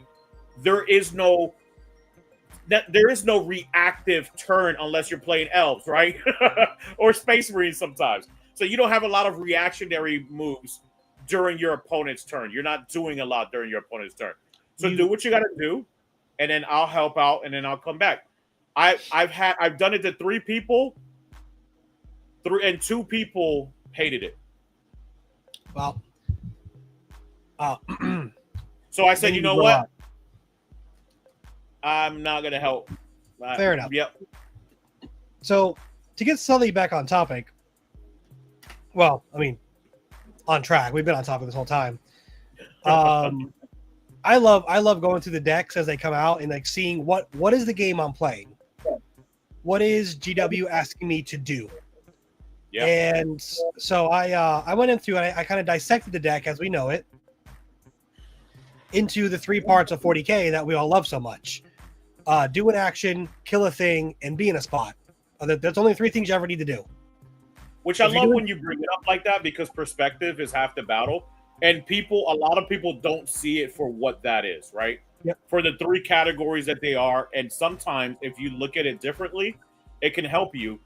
there is no reactive turn unless you're playing elves, right? Or Space Marines sometimes. So you don't have a lot of reactionary moves during your opponent's turn. You're not doing a lot during your opponent's turn. So do what you got to do, and then I'll help out, and then I'll come back. I've done it to 3 people, and 2 people hated it. Well, so I said, you know what? I'm not going to help. Fair enough. Yep. So to get Sully back on topic, well, I mean, on track. We've been on topic this whole time. I love going through the decks as they come out and like seeing what is the game I'm playing. What is GW asking me to do? Yeah. And so I went in through and I kind of dissected the deck as we know it into the 3 parts of 40K that we all love so much. Do an action, kill a thing, and be in a spot. There's only 3 things you ever need to do. Which I love when you bring it up like that, because perspective is half the battle. And a lot of people don't see it for what that is, right? Yep. For the 3 categories that they are. And sometimes if you look at it differently, it can help you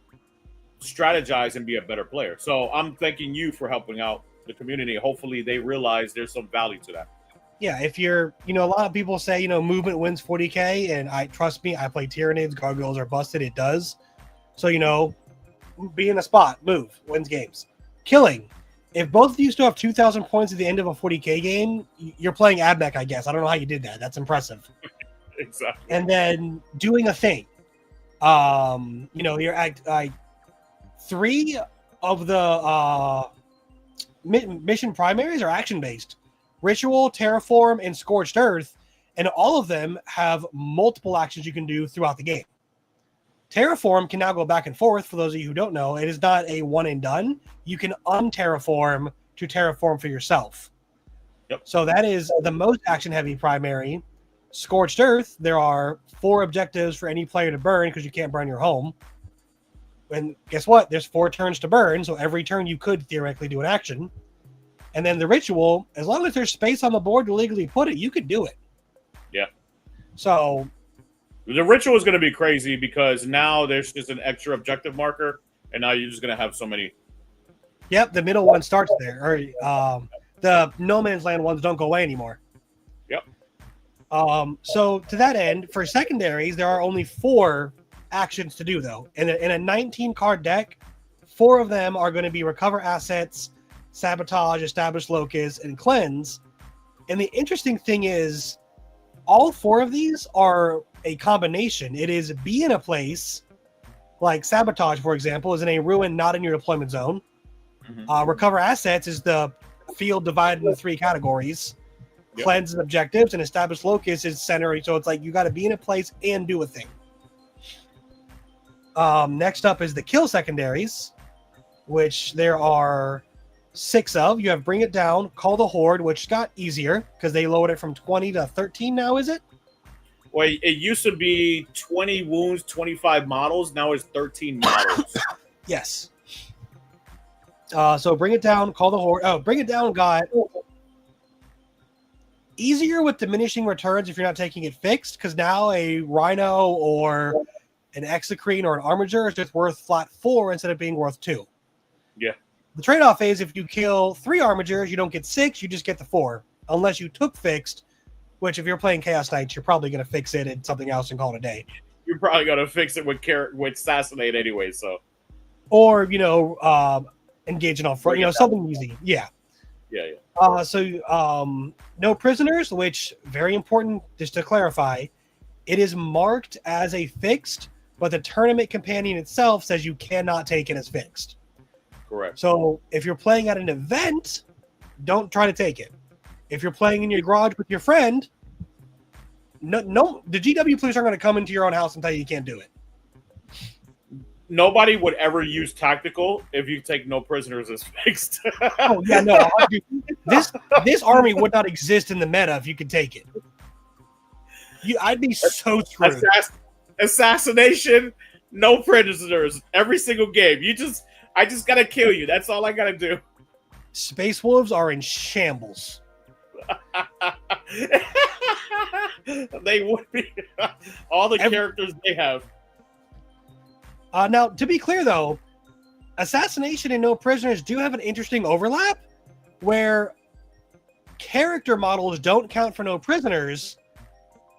strategize and be a better player. So I'm thanking you for helping out the community. Hopefully they realize there's some value to that. Yeah, if you're, a lot of people say, movement wins 40K, and trust me, I play Tyranids, Gargoyles are busted, it does. So, be in a spot, move, wins games. Killing. If both of you still have 2,000 points at the end of a 40K game, you're playing Admech, I guess. I don't know how you did that. That's impressive. Exactly. And then doing a thing. You're at 3 of the mission primaries are action-based. Ritual, Terraform, and Scorched Earth, and all of them have multiple actions you can do throughout the game. Terraform can now go back and forth. For those of you who don't know, it is not a one and done. You can unterraform to terraform for yourself. Yep. So that is the most action-heavy primary. Scorched Earth, there are 4 objectives for any player to burn because you can't burn your home. And guess what? There's 4 turns to burn, so every turn you could theoretically do an action. And then the Ritual, as long as there's space on the board to legally put it, you could do it. Yeah. So the Ritual is going to be crazy because now there's just an extra objective marker, and now you're just going to have so many. Yep, the middle one starts there. Or the No Man's Land ones don't go away anymore. Yep. So to that end, for secondaries, there are only 4 actions to do, though. In a 19-card deck, 4 of them are going to be recover assets, sabotage, establish locus, and cleanse. And the interesting thing is, all 4 of these are a combination. It is be in a place, like sabotage, for example, is in a ruin not in your deployment zone. Mm-hmm. Recover assets is the field divided into 3 categories. Yep. Cleanse is objectives, and establish locus is center. So it's like you got to be in a place and do a thing. Next up is the kill secondaries, which there are 6 of. You have Bring It Down, Call the Horde, which got easier because they lowered it from 20 to 13 now, is it? Well, it used to be 20 wounds, 25 models. Now it's 13 models. Yes. So Bring It Down, Call the Horde. Oh, Bring It Down got easier with diminishing returns if you're not taking it fixed, because now a Rhino or an Exocrine or an Armiger is just worth flat 4 instead of being worth 2. Yeah. The trade-off is if you kill 3 Armigers, you don't get 6, you just get the 4. Unless you took fixed, which if you're playing Chaos Knights, you're probably going to fix it and something else and call it a day. You're probably going to fix it with Assassinate anyway, so. Or, engage in all front, something easy. Yeah. Yeah. No prisoners, which, very important, just to clarify, it is marked as a fixed, but the tournament companion itself says you cannot take it as fixed. Correct. So if you're playing at an event, don't try to take it. If you're playing in your garage with your friend, no, the GW players aren't going to come into your own house and tell you can't do it. Nobody would ever use tactical if you take no prisoners as fixed. Oh yeah, no. This army would not exist in the meta if you could take it. I'd be so screwed. Assassination, no prisoners, every single game. I just gotta kill you. That's all I gotta do. Space Wolves are in shambles. They would be. All the characters they have. Now, to be clear, though, Assassination and No Prisoners do have an interesting overlap where character models don't count for No Prisoners,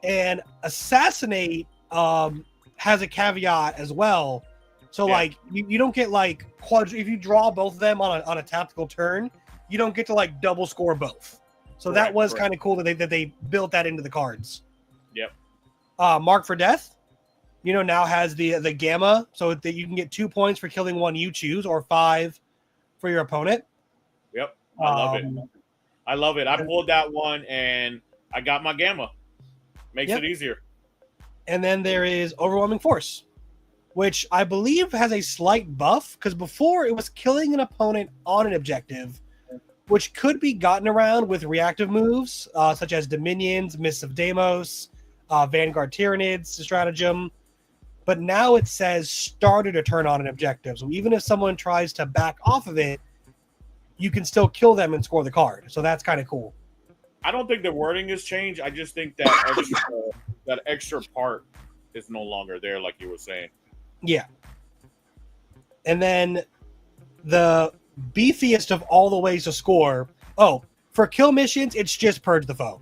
and Assassinate has a caveat as well. So, you don't get, if you draw both of them on a tactical turn, you don't get to, double score both. So that was kind of cool that they built that into the cards. Yep. Mark for Death. Now has the gamma, so that you can get 2 points for killing one you choose, or 5 for your opponent. Yep, I love it. I pulled that one, and I got my gamma. Makes it easier. And then there is Overwhelming Force, which I believe has a slight buff, because before it was killing an opponent on an objective, which could be gotten around with reactive moves, such as Dominions, Mists of Deimos, Vanguard Tyranids, Stratagem. but now it says started to turn on an objective. So even if someone tries to back off of it, you can still kill them and score the card. So that's kind of cool. I don't think the wording has changed. I just think that extra part is no longer there, like you were saying. Yeah. And then the beefiest of all the ways to score. Oh, for kill missions, it's just purge the foe,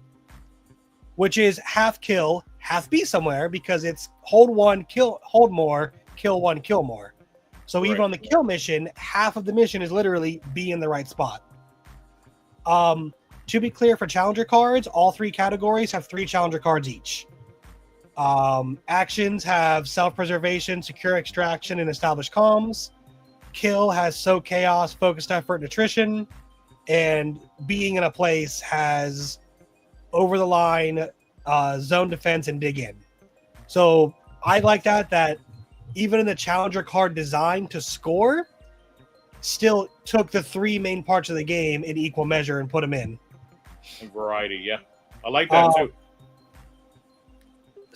which is half kill, half be somewhere, because it's hold one, hold more, kill one, kill more. So even on the kill mission, half of the mission is literally be in the right spot. To be clear, for challenger cards, all 3 categories have 3 challenger cards each. Actions have self-preservation, secure extraction, and establish comms. Kill has sow chaos, focused effort, and attrition. And being in a place has over the line, zone defense, and dig in. So I like that even in the challenger card design to score, still took the 3 main parts of the game in equal measure and put them in. And variety, yeah. I like that too.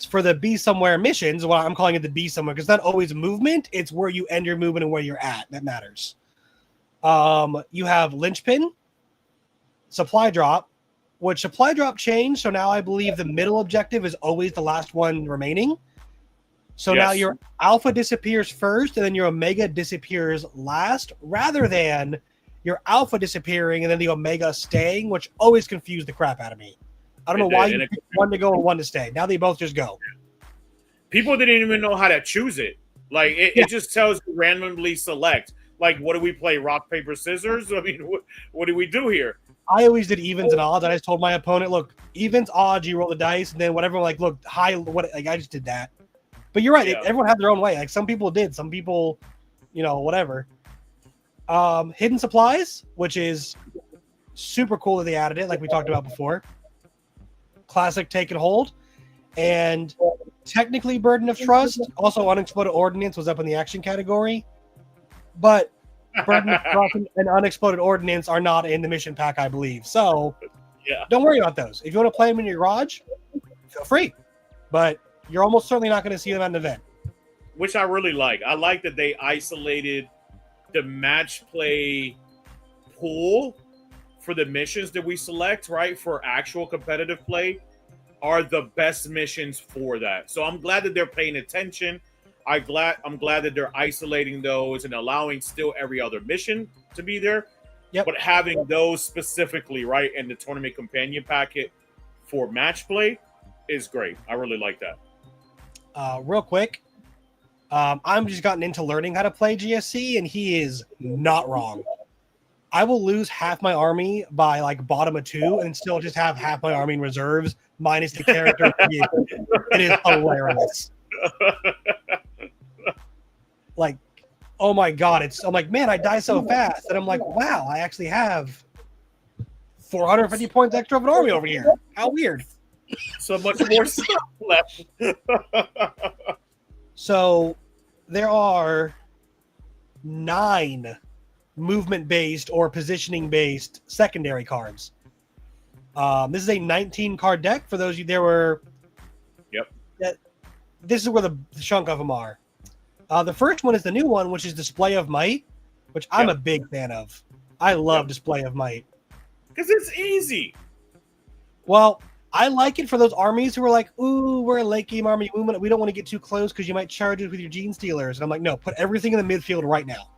For the be somewhere missions, well, I'm calling it the be somewhere, because it's not always movement, it's where you end your movement and where you're at that matters. You have linchpin, supply drop, which supply drop changed, so now I believe the middle objective is always the last one remaining. So now your alpha disappears first, and then your omega disappears last, rather than your alpha disappearing and then the omega staying, which always confused the crap out of me. I don't know why you picked one to go and one to stay. Now they both just go. People didn't even know how to choose it. Like, it just tells you randomly select. Like, what do we play? Rock, paper, scissors? I mean, what do we do here? I always did evens and odds. I just told my opponent, look, evens, odds, you roll the dice, and then whatever, like, look, high, what, like, I just did that. But you're right. Everyone had their own way. Like, some people did. Some people, whatever. Hidden supplies, which is super cool that they added it, like we talked about before. Classic take and hold. And technically burden of trust. Also, unexploded ordnance was up in the action category. But burden of trust and unexploded ordnance are not in the mission pack, I believe. So don't worry about those. If you want to play them in your garage, feel free. But you're almost certainly not going to see them at an event. Which I really like. I like that they isolated the match play pool for the missions that we select, right? For actual competitive play are the best missions for that. So I'm glad that they're paying attention. I'm glad that they're isolating those and allowing still every other mission to be there. Yep. But having those specifically, right, in the tournament companion packet for match play is great. I really like that. Real quick, I'm just gotten into learning how to play GSC, and he is not wrong. I will lose half my army by like bottom of 2 and still just have half my army in reserves minus the character. It is hilarious. Like, oh my God. I'm like, man, I die so fast. And I'm like, wow, I actually have 450 points extra of an army over here. How weird. So much more stuff left. So there are 9 movement-based or positioning-based secondary cards. This is a 19-card deck. For those of you there were... Yep. This is where the chunk of them are. The first one is the new one, which is Display of Might, which I'm a big fan of. I love Display of Might. Because it's easy. Well, I like it for those armies who are like, ooh, we're a late game army. We don't want to get too close because you might charge it with your Gene Stealers. And I'm like, no, put everything in the midfield right now.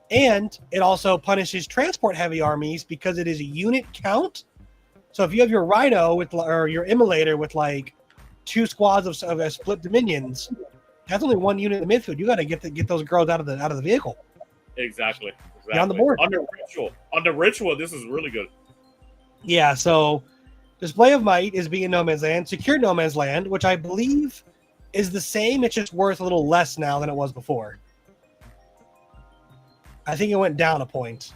And it also punishes transport-heavy armies because it is a unit count. So if you have your Rhino or your Immolator with like 2 squads of split dominions, that's only 1 unit in the midfield. You got to get those girls out of the vehicle. Exactly. Get on the board. Under ritual, this is really good. Yeah. So Display of Might is being No Man's Land. Secure No Man's Land, which I believe is the same. It's just worth a little less now than it was before. I think it went down a point.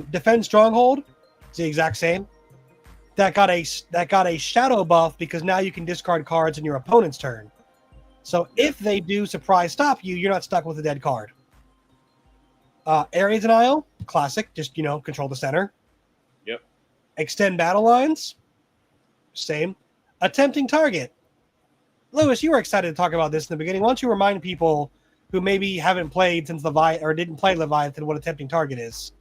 Defend Stronghold, it's the exact same. That got a shadow buff because now you can discard cards in your opponent's turn. So if they do surprise stop you, you're not stuck with a dead card. Area Denial, classic, just control the center. Yep. Extend battle lines, same. Attempting Target. Lewis, you were excited to talk about this in the beginning. Why don't you remind people who maybe haven't played since Leviathan or didn't play Leviathan what a tempting target is?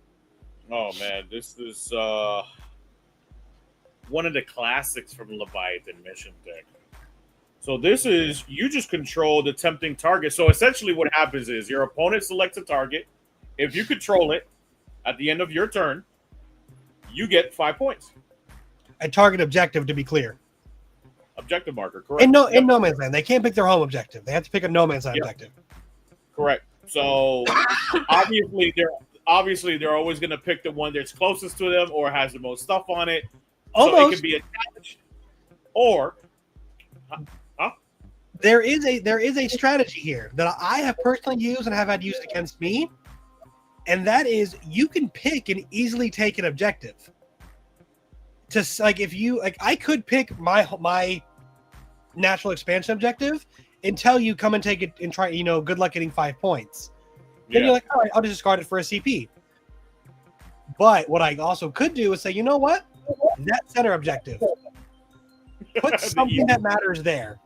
Oh man, this is one of the classics from Leviathan mission deck. So this is, you just control the tempting target. So essentially what happens is your opponent selects a target. If you control it at the end of your turn, you get 5 points. A target objective, to be clear. Objective marker, correct. In No Man's Land. They can't pick their home objective. They have to pick a No Man's Land objective. Correct. So obviously they're always going to pick the one that's closest to them or has the most stuff on it. Almost. So it can be a challenge. Or there is a strategy here that I have personally used and have had used against me, and that is you can pick and easily take an objective. Just like if you like, I could pick my natural expansion objective and tell you come and take it and try. Good luck getting 5 points. Then you're like, all right, I'll just discard it for a CP. But what I also could do is say, you know what, that center objective, put something that matters there.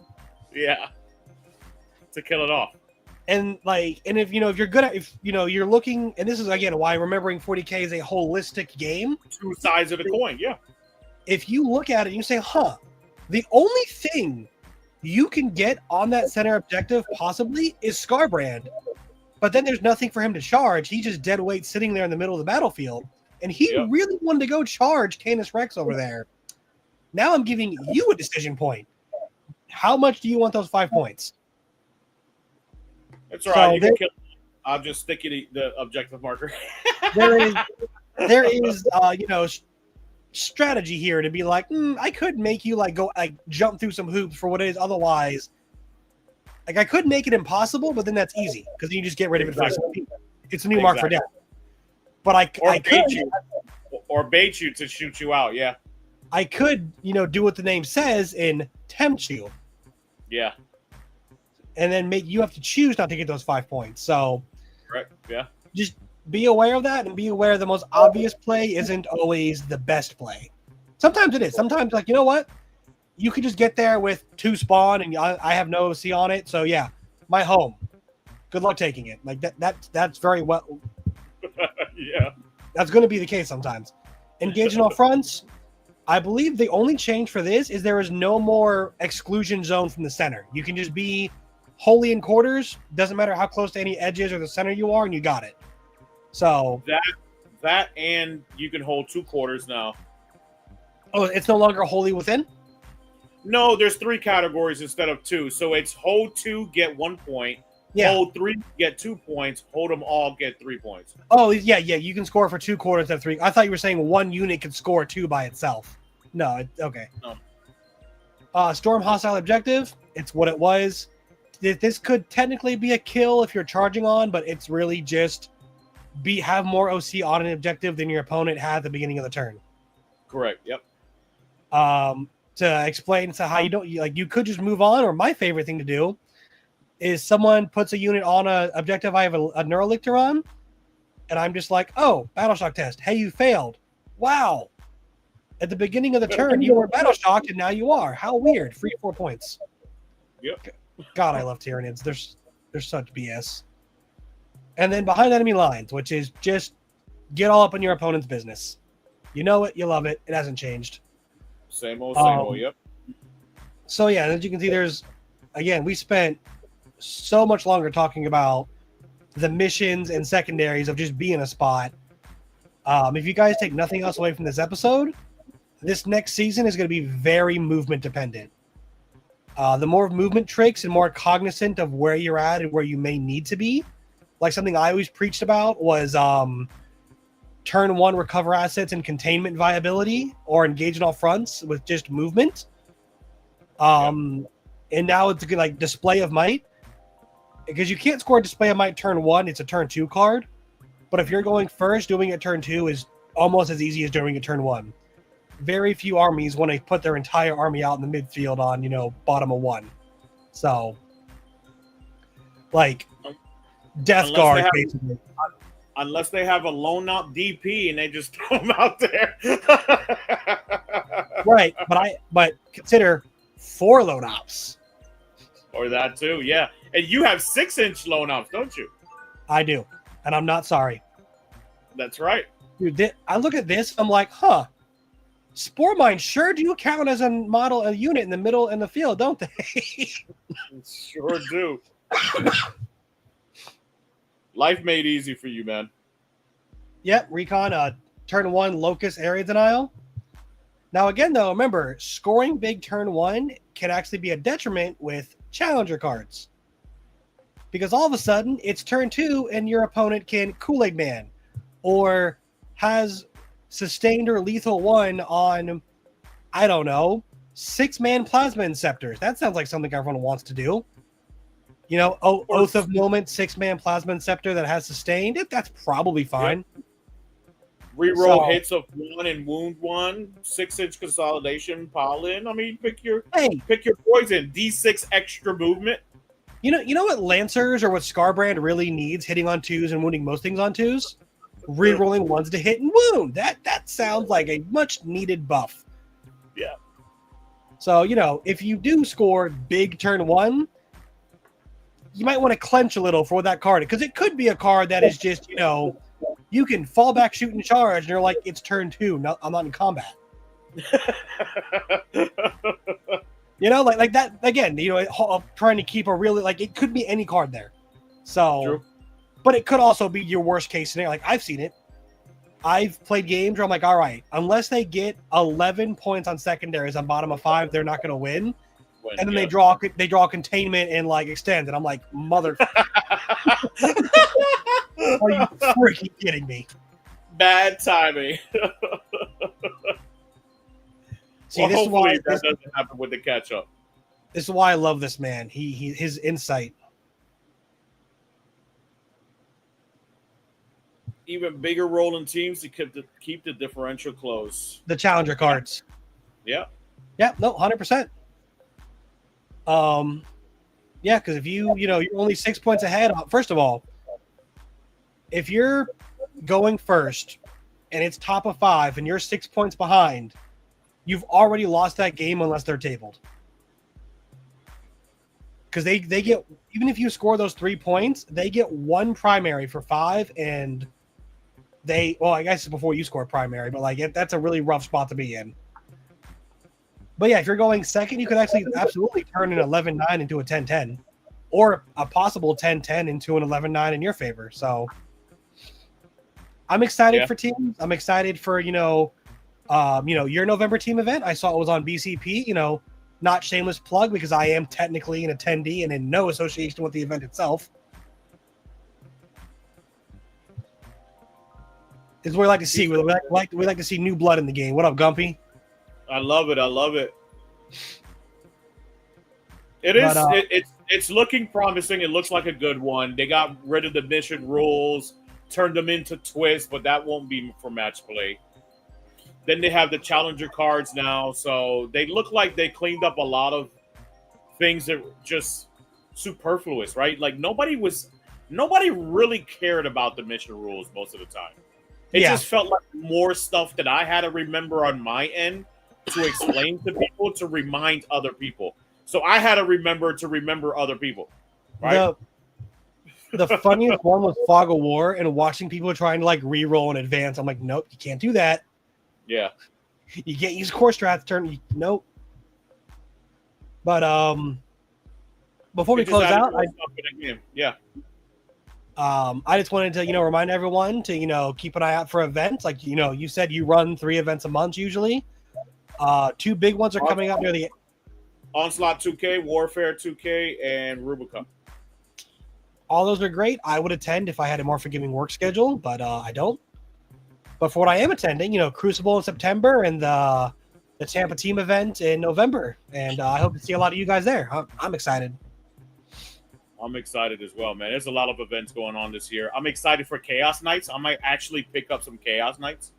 Yeah, to kill it off. And if you're good at, if you're looking, and this is again why remembering 40K is a holistic game. Two sides of the coin, yeah. If you look at it and you say, the only thing you can get on that center objective possibly is Scarbrand, but then there's nothing for him to charge. He's just dead weight sitting there in the middle of the battlefield, and he really wanted to go charge Canis Rex over there. Now I'm giving you a decision point. How much do you want those 5 points? That's right. So I'll just stick you the objective marker. there is strategy here to be like, I could make you go jump through some hoops for what it is. Otherwise, I could make it impossible, but then that's easy because you just get rid of it first. It's a new mark for death. But I could bait you to shoot you out. Yeah, I could do what the name says and tempt you. Yeah. And then you have to choose not to get those 5 points. So, right, yeah. Just be aware of that and be aware the most obvious play isn't always the best play. Sometimes it is. Sometimes, you know what? You could just get there with 2 spawn and I have no OC on it. So, yeah, my home. Good luck taking it. That's very well. Yeah. That's going to be the case sometimes. Engage in all fronts. I believe the only change for this is there is no more exclusion zone from the center. You can just be wholly in quarters. Doesn't matter how close to any edges or the center you are, and you got it. So that and you can hold 2 quarters now. Oh, it's no longer wholly within? No, there's 3 categories instead of 2. So it's hold 2, get 1 point. Yeah. Hold 3, get 2 points. Hold them all, get 3 points. Oh, yeah. You can score for 2 quarters instead of 3. I thought you were saying 1 unit could score 2 by itself. No, okay. No. Storm hostile objective. It's what it was. This could technically be a kill if you're charging on, but it's really just have more OC on an objective than your opponent had at the beginning of the turn. Correct. Yep. To explain how you don't you could just move on, or my favorite thing to do is someone puts a unit on a objective I have a Neurolictor on, and I'm just like, oh, battle shock test. Hey, you failed. Wow. At the beginning of the turn, you were battle shocked, and now you are. How weird. Free 4 points. Yep. God, I love Tyranids. They're such BS. And then behind enemy lines, which is just get all up in your opponent's business. You know it, you love it. It hasn't changed. Same old, yep. So yeah, as you can see, we spent so much longer talking about the missions and secondaries of just being a spot. If you guys take nothing else away from this episode, this next season is going to be very movement dependent. The more movement tricks and more cognizant of where you're at and where you may need to be. Like something I always preached about was turn 1 recover assets and containment viability, or engage in all fronts with just movement. And now it's display of might, because you can't score display of might turn 1. It's a turn 2 card. But if you're going first, doing it turn 2 is almost as easy as doing it turn 1. Very few armies want to put their entire army out in the midfield on, bottom of 1. So, Death Guard, basically. Unless they have a lone out DP and they just throw them out there. Right, but consider 4 lone ops. Or that too, yeah. And you have 6-inch loan offs, don't you? I do, and I'm not sorry. That's right. Dude, I look at this, I'm like, huh. Spore mines sure do count as a model, a unit in the middle in the field, don't they? Sure do. Life made easy for you, man. Yep, recon, turn 1 locust area denial. Now again, though, remember, scoring big turn 1 can actually be a detriment with challenger cards. Because all of a sudden, it's turn 2 and your opponent can Kool-Aid Man or has sustained or lethal 1 on, I don't know, 6-man plasma inceptors. That sounds like something everyone wants to do. You know, Oath of Moment, 6-man plasma inceptor that has sustained. That's probably fine. Yep. Reroll hits of 1 and wound 1, 6-inch consolidation, pile in. I mean, pick your poison. D6 extra movement. You know what Lancers or what Scarbrand really needs hitting on 2s and wounding most things on 2s? Rerolling 1s to hit and wound. That sounds like a much needed buff. Yeah. So, you know, if you do score big turn 1, you might want to clench a little for that card, because it could be a card that is just, you know, you can fall back, shoot, and charge, and you're like, it's turn 2. No, I'm not in combat. You know, like that again. You know, trying to keep a really, like, it could be any card there. So, true. But it could also be your worst case scenario. Like, I've seen it. I've played games where I'm like, all right, unless they get 11 points on secondaries on bottom of 5, they're not going to win. And then they draw containment and like extend, and I'm like, mother. Are you freaking kidding me? Bad timing. See, this is why that doesn't happen with the catch up. This is why I love this man. His insight. Even bigger rolling teams to keep the differential close. The challenger cards. Yeah. Yeah. No, 100%. Yeah, because if you're only 6 points ahead. First of all, if you're going first and it's top of 5 and you're 6 points behind, you've already lost that game unless they're tabled. Because they get, even if you score those 3 points, they get 1 primary for 5, and I guess before you score primary, but like that's a really rough spot to be in. But yeah, if you're going second, you could actually absolutely turn an 11-9 into a 10-10, or a possible 10-10 into an 11-9 in your favor. So I'm excited for teams. I'm excited for, your November team event. I saw it was on BCP, not shameless plug because I am technically an attendee and in no association with the event itself. Is what we like to see. We like to see new blood in the game. What up, Gumpy? I love it. It's looking promising. It looks like a good one. They got rid of the mission rules, turned them into twists, but that won't be for match play. Then they have the challenger cards now, so they look like they cleaned up a lot of things that were just superfluous, right? Like nobody really cared about the mission rules most of the time. It just felt like more stuff that I had to remember on my end to explain to people, to remind other people. So I had to remember other people, right? The funniest one was Fog of War, and watching people trying to like re-roll in advance. I'm like, nope, you can't do that. Yeah. You can't use core strats turn. Nope. But before we close out, I just wanted to, remind everyone to, keep an eye out for events. Like, you said you run 3 events a month usually. 2 big ones are coming up near the Onslaught 2K, Warfare 2K, and Rubicon. All those are great. I would attend if I had a more forgiving work schedule, but I don't. But for what I am attending, Crucible in September and the Tampa team event in November. And I hope to see a lot of you guys there. I'm excited. I'm excited as well, man. There's a lot of events going on this year. I'm excited for Chaos Nights. I might actually pick up some Chaos Nights.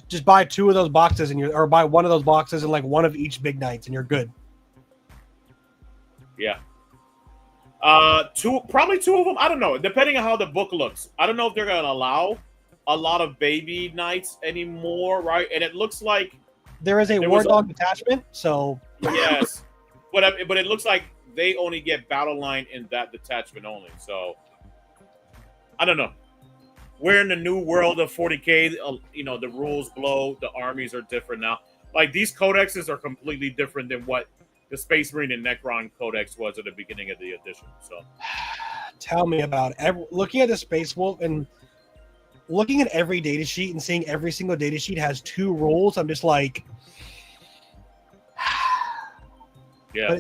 Just buy 2 of those boxes or buy 1 of those boxes and like 1 of each big nights and you're good. Yeah. Probably 2 of them. I don't know. Depending on how the book looks. I don't know if they're going to allow a lot of baby nights anymore, right? And it looks like there is a War Dog detachment, so yes. but it looks like they only get battle line in that detachment only. So I don't know. We're in the new world of 40K. The rules blow. The armies are different now. Like, these codexes are completely different than what the Space Marine and Necron codex was at the beginning of the edition. So, tell me about it. Looking at the Space Wolf and looking at every data sheet and seeing every single data sheet has 2 rules, I'm just like, yeah.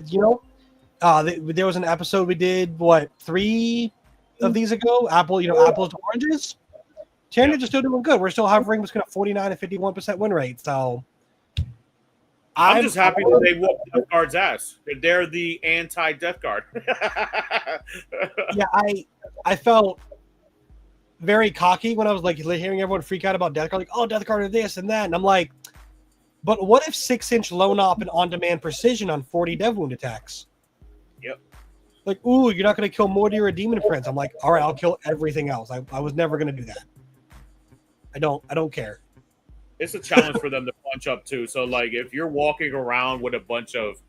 But there was an episode we did 3 of these ago. Apples to oranges. Tyranids are still doing good. We're still hovering between a 49 and 51% win rate. So I'm just happy that they whooped Death Guard's ass. They're the anti-Death Guard. Yeah, I felt very cocky when I was like hearing everyone freak out about Death Guard, like, oh, Death Guard are this and that. And I'm like, but what if 6-inch low op and on-demand precision on 40 dev wound attacks? Yep. Like, ooh, you're not going to kill Morty or a Demon Prince. I'm like, all right, I'll kill everything else. I was never going to do that. I don't care. It's a challenge for them to punch up too. So, like, if you're walking around with a bunch of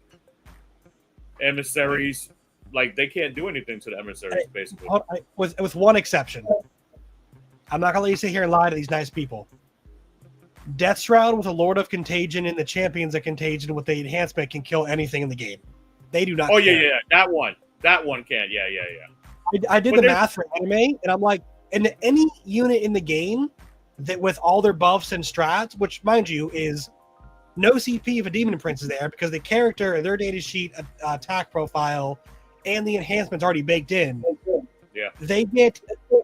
emissaries, like, they can't do anything to the emissaries, basically. With one exception. I'm not going to let you sit here and lie to these nice people. Death Shroud with a Lord of Contagion and the Champions of Contagion with the enhancement can kill anything in the game. They do not. Oh, yeah. That one can. Yeah. I did the math for anime, and I'm like, in any unit in the game that with all their buffs and strats, which, mind you, is no CP if a Demon Prince is there because the character, their data sheet, attack profile, and the enhancements already baked in. Yeah. They get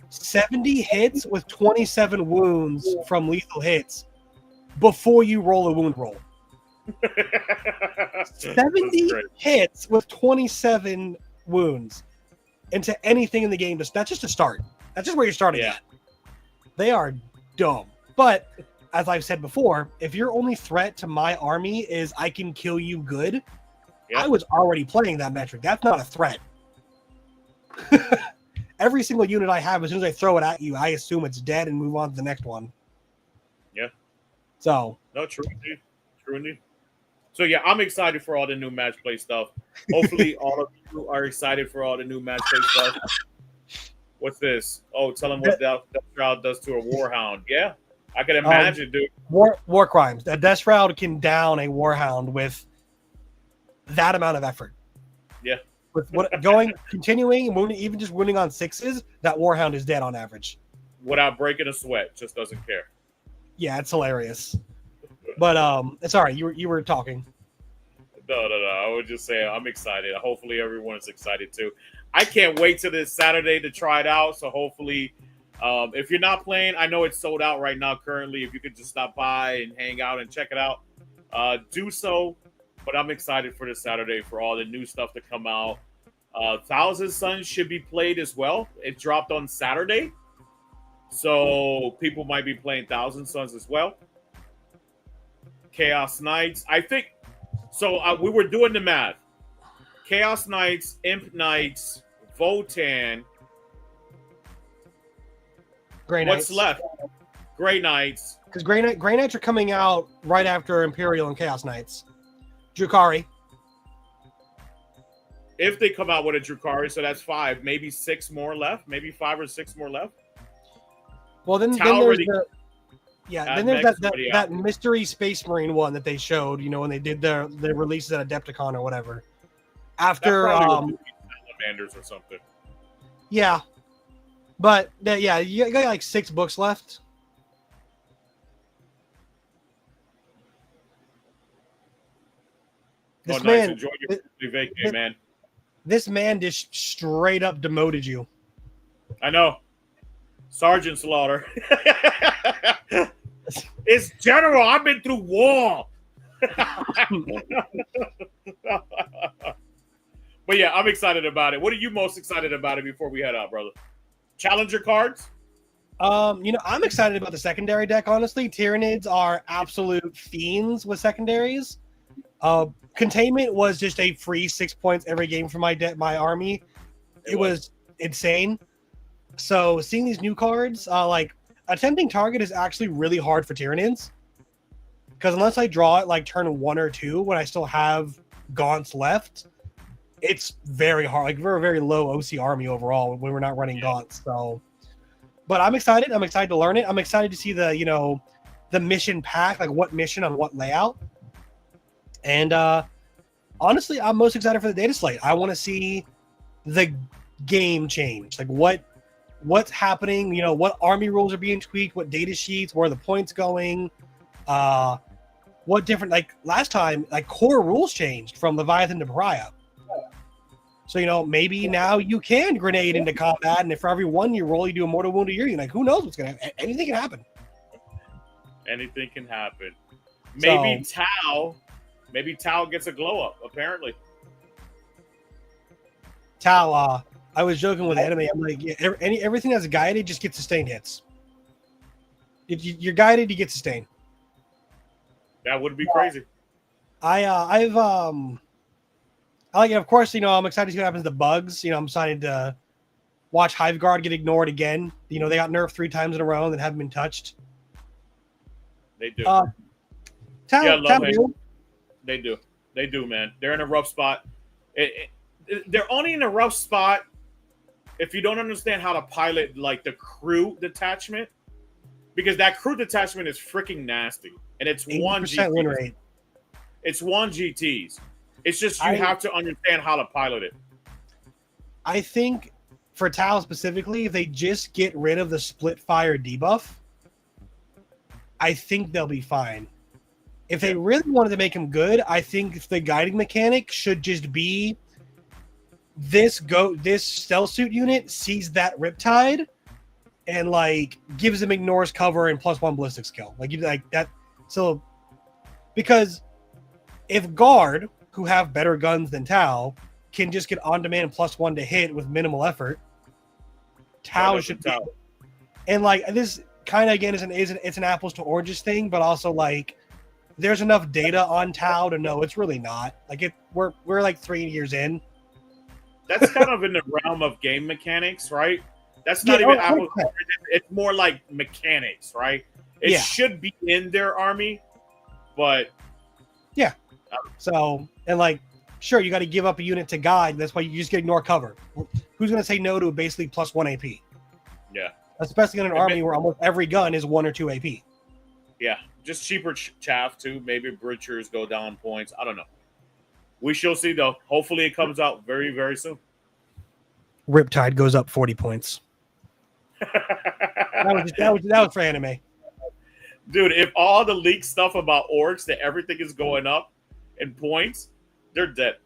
70 hits with 27 wounds from lethal hits before you roll a wound roll. 70 hits with 27 wounds into anything in the game. That's just a start. That's just where you're starting at. They are dumb. But as I've said before, if your only threat to my army is I can kill you good, I was already playing that metric. That's not a threat. Every single unit I have, as soon as I throw it at you, I assume it's dead and move on to the next one. Yeah. So. No, true indeed. So, yeah, I'm excited for all the new match play stuff. Hopefully, all of you are excited for all the new match play stuff. What's this? Oh, tell them what Death Shroud does to a Warhound. Yeah, I can imagine, dude. War crimes. A Death Shroud can down a Warhound with that amount of effort. Yeah. With continuing, even just winning on 6s, that Warhound is dead on average. Without breaking a sweat, just doesn't care. Yeah, it's hilarious. But sorry, you were talking. No. I would just say I'm excited. Hopefully, everyone is excited too. I can't wait till this Saturday to try it out. So hopefully, if you're not playing, I know it's sold out right now currently. If you could just stop by and hang out and check it out, do so. But I'm excited for this Saturday for all the new stuff to come out. Thousand Suns should be played as well. It dropped on Saturday. So people might be playing Thousand Suns as well. Chaos Knights. I think so. We were doing the math. Chaos Knights, Imp Knights, Votan. Grey What's Knights. left? Grey Knights. Because Grey Knights are coming out right after Imperial and Chaos Knights. Drukhari. If they come out with a Drukhari, so that's 5, maybe 6 more left. Maybe 5 or 6 more left. Well, then there's that mystery Space Marine one that they showed, when they did their releases at Adepticon or whatever. After Salamanders or something. Yeah. But you got like 6 books left. This man, enjoy your vacay, man. This man just straight up demoted you. I know. Sergeant Slaughter. It's General. I've been through war. But yeah, I'm excited about it. What are you most excited about it before we head out, brother? Challenger cards? I'm excited about the secondary deck, honestly. Tyranids are absolute fiends with secondaries. Containment was just a free 6 points every game for my army. It was insane. So seeing these new cards, like attempting target is actually really hard for Tyranids. Because unless I draw it like turn 1 or 2 when I still have Gaunts left, it's very hard. Like we're a very low OC army overall when we're not running gaunts. So, but I'm excited. I'm excited to learn it. I'm excited to see the mission pack, like what mission on what layout. And honestly, I'm most excited for the data slate. I want to see the game change. Like what's happening, what army rules are being tweaked, what data sheets, where are the points going, what different, like last time, like core rules changed from Leviathan to Pariah. So, maybe now you can grenade into combat, and if for every one you roll, you do a mortal wound to your unit. Like, who knows what's going to happen? Anything can happen. Anything can happen. Maybe Tau gets a glow up, apparently. Tau, I was joking with anime. I'm like, yeah, everything that's guided just gets sustained hits. If you're guided, you get sustained. That would be crazy. I like it. Of course, I'm excited to see what happens to bugs. I'm excited to watch Hive Guard get ignored again. They got nerfed 3 times in a row and haven't been touched. They do. They do. They do, man. They're in a rough spot. They're only in a rough spot if you don't understand how to pilot like the crew detachment, because that crew detachment is freaking nasty, and it's 1 GT. Win rate. It's 1 GTs. It's just you have to understand how to pilot it. I think for Tau specifically, if they just get rid of the split fire debuff, I think they'll be fine. If they really wanted to make him good, I think the guiding mechanic should just be this stealth suit unit sees that Riptide and like gives him ignores cover and +1 ballistic skill. Like you like that. So because if Guard, who have better guns than Tau, can just get on demand +1 to hit with minimal effort, Tau should be. And like this kind of again it's an apples to oranges thing, but also like there's enough data on Tau to know it's really not. Like we're like 3 years in. That's kind of in the realm of game mechanics, right? That's not even apples to oranges. It's more like mechanics, right? It should be in their army, but yeah. So and like sure you got to give up a unit to guide. That's why you just get ignore cover. Who's going to say no to basically +1 AP? Yeah. Especially in an army where almost every gun is 1 or 2 AP. Yeah, just cheaper chaff too. Maybe bridgers go down points. I don't know. We shall see though. Hopefully it comes out very, very soon. Riptide goes up 40 points. that was for anime. Dude, if all the leaked stuff about orcs that everything is going up in points, they're dead.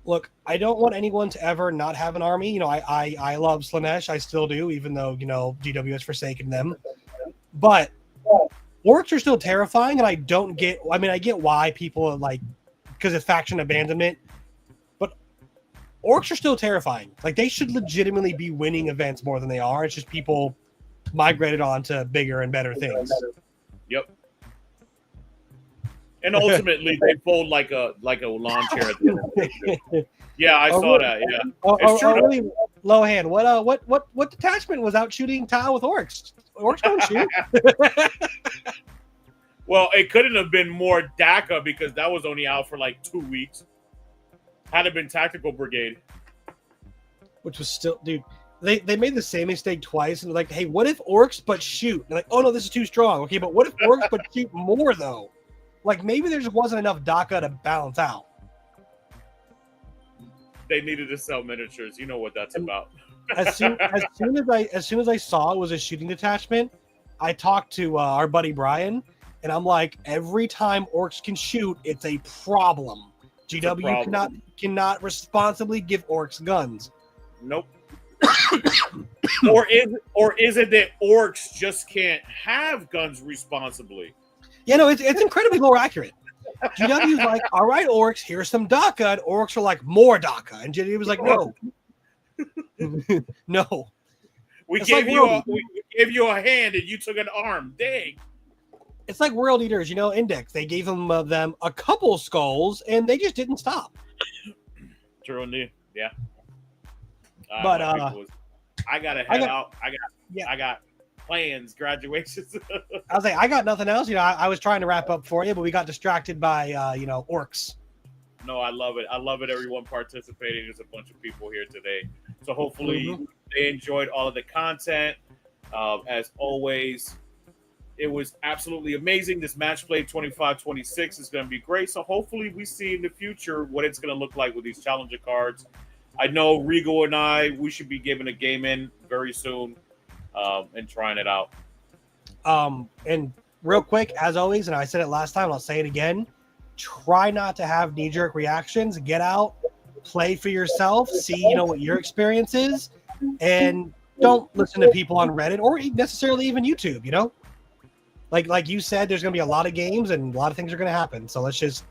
Look, I don't want anyone to ever not have an army. I love Slanesh. I still do, even though, GW has forsaken them. But orcs are still terrifying, and I get why people are like, because of faction abandonment. But orcs are still terrifying. Like, they should legitimately be winning events more than they are. It's just people migrated on to bigger and better things. Yep. And ultimately, they fold like a lawn chair at the end of the day. Yeah, I saw that. Yeah, it's true. Really, Lohan, what detachment was out shooting Tau with orcs? Orcs don't shoot. Well, it couldn't have been more DACA because that was only out for like 2 weeks. Had it been Tactical Brigade, which was still, dude. They made the same mistake twice, and they're like, hey, what if orcs but shoot? And they're like, oh no, this is too strong. Okay, but what if orcs but shoot more though? Like maybe there just wasn't enough DACA to balance out. They needed to sell miniatures. You know what that's about. as soon as I saw it was a shooting detachment, I talked to our buddy Brian, and I'm like, every time orcs can shoot, it's a problem. GW cannot responsibly give orcs guns. Nope. or is it that orcs just can't have guns responsibly? Yeah, no, it's incredibly more accurate. GW's like, all right, orcs, here's some DACA, and orcs are like, more DACA, and GW was like, no, no. We gave you a hand, and you took an arm. Dang. It's like World Eaters, Index. They gave them a couple skulls, and they just didn't stop. True indeed. Yeah. But I gotta head out. I got plans, graduations. I was like, I got nothing else. I was trying to wrap up for you, but we got distracted by orcs. No, I love it. I love it. Everyone participating. There's a bunch of people here today. So hopefully they enjoyed all of the content. As always, it was absolutely amazing. This match play 25-26 is going to be great. So hopefully we see in the future what it's going to look like with these challenger cards. I know Regal and we should be giving a game in very soon and trying it out. And real quick, as always, and I said it last time, I'll say it again. Try not to have knee-jerk reactions. Get out, play for yourself, see what your experience is, and don't listen to people on Reddit or necessarily even YouTube. Like you said, there's going to be a lot of games and a lot of things are going to happen. So let's just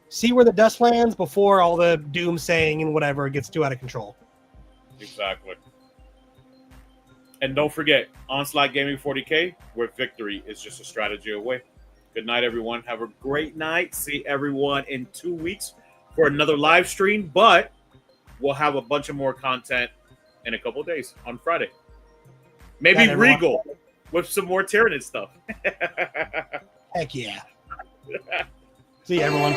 see where the dust lands before all the doomsaying and whatever gets too out of control. Exactly. And don't forget, Onslaught Gaming 40K, where victory is just a strategy away. Good night, everyone. Have a great night. See everyone in 2 weeks for another live stream, but we'll have a bunch of more content in a couple of days on Friday. Maybe Regal with some more Tyranid stuff. Heck yeah. See you, everyone.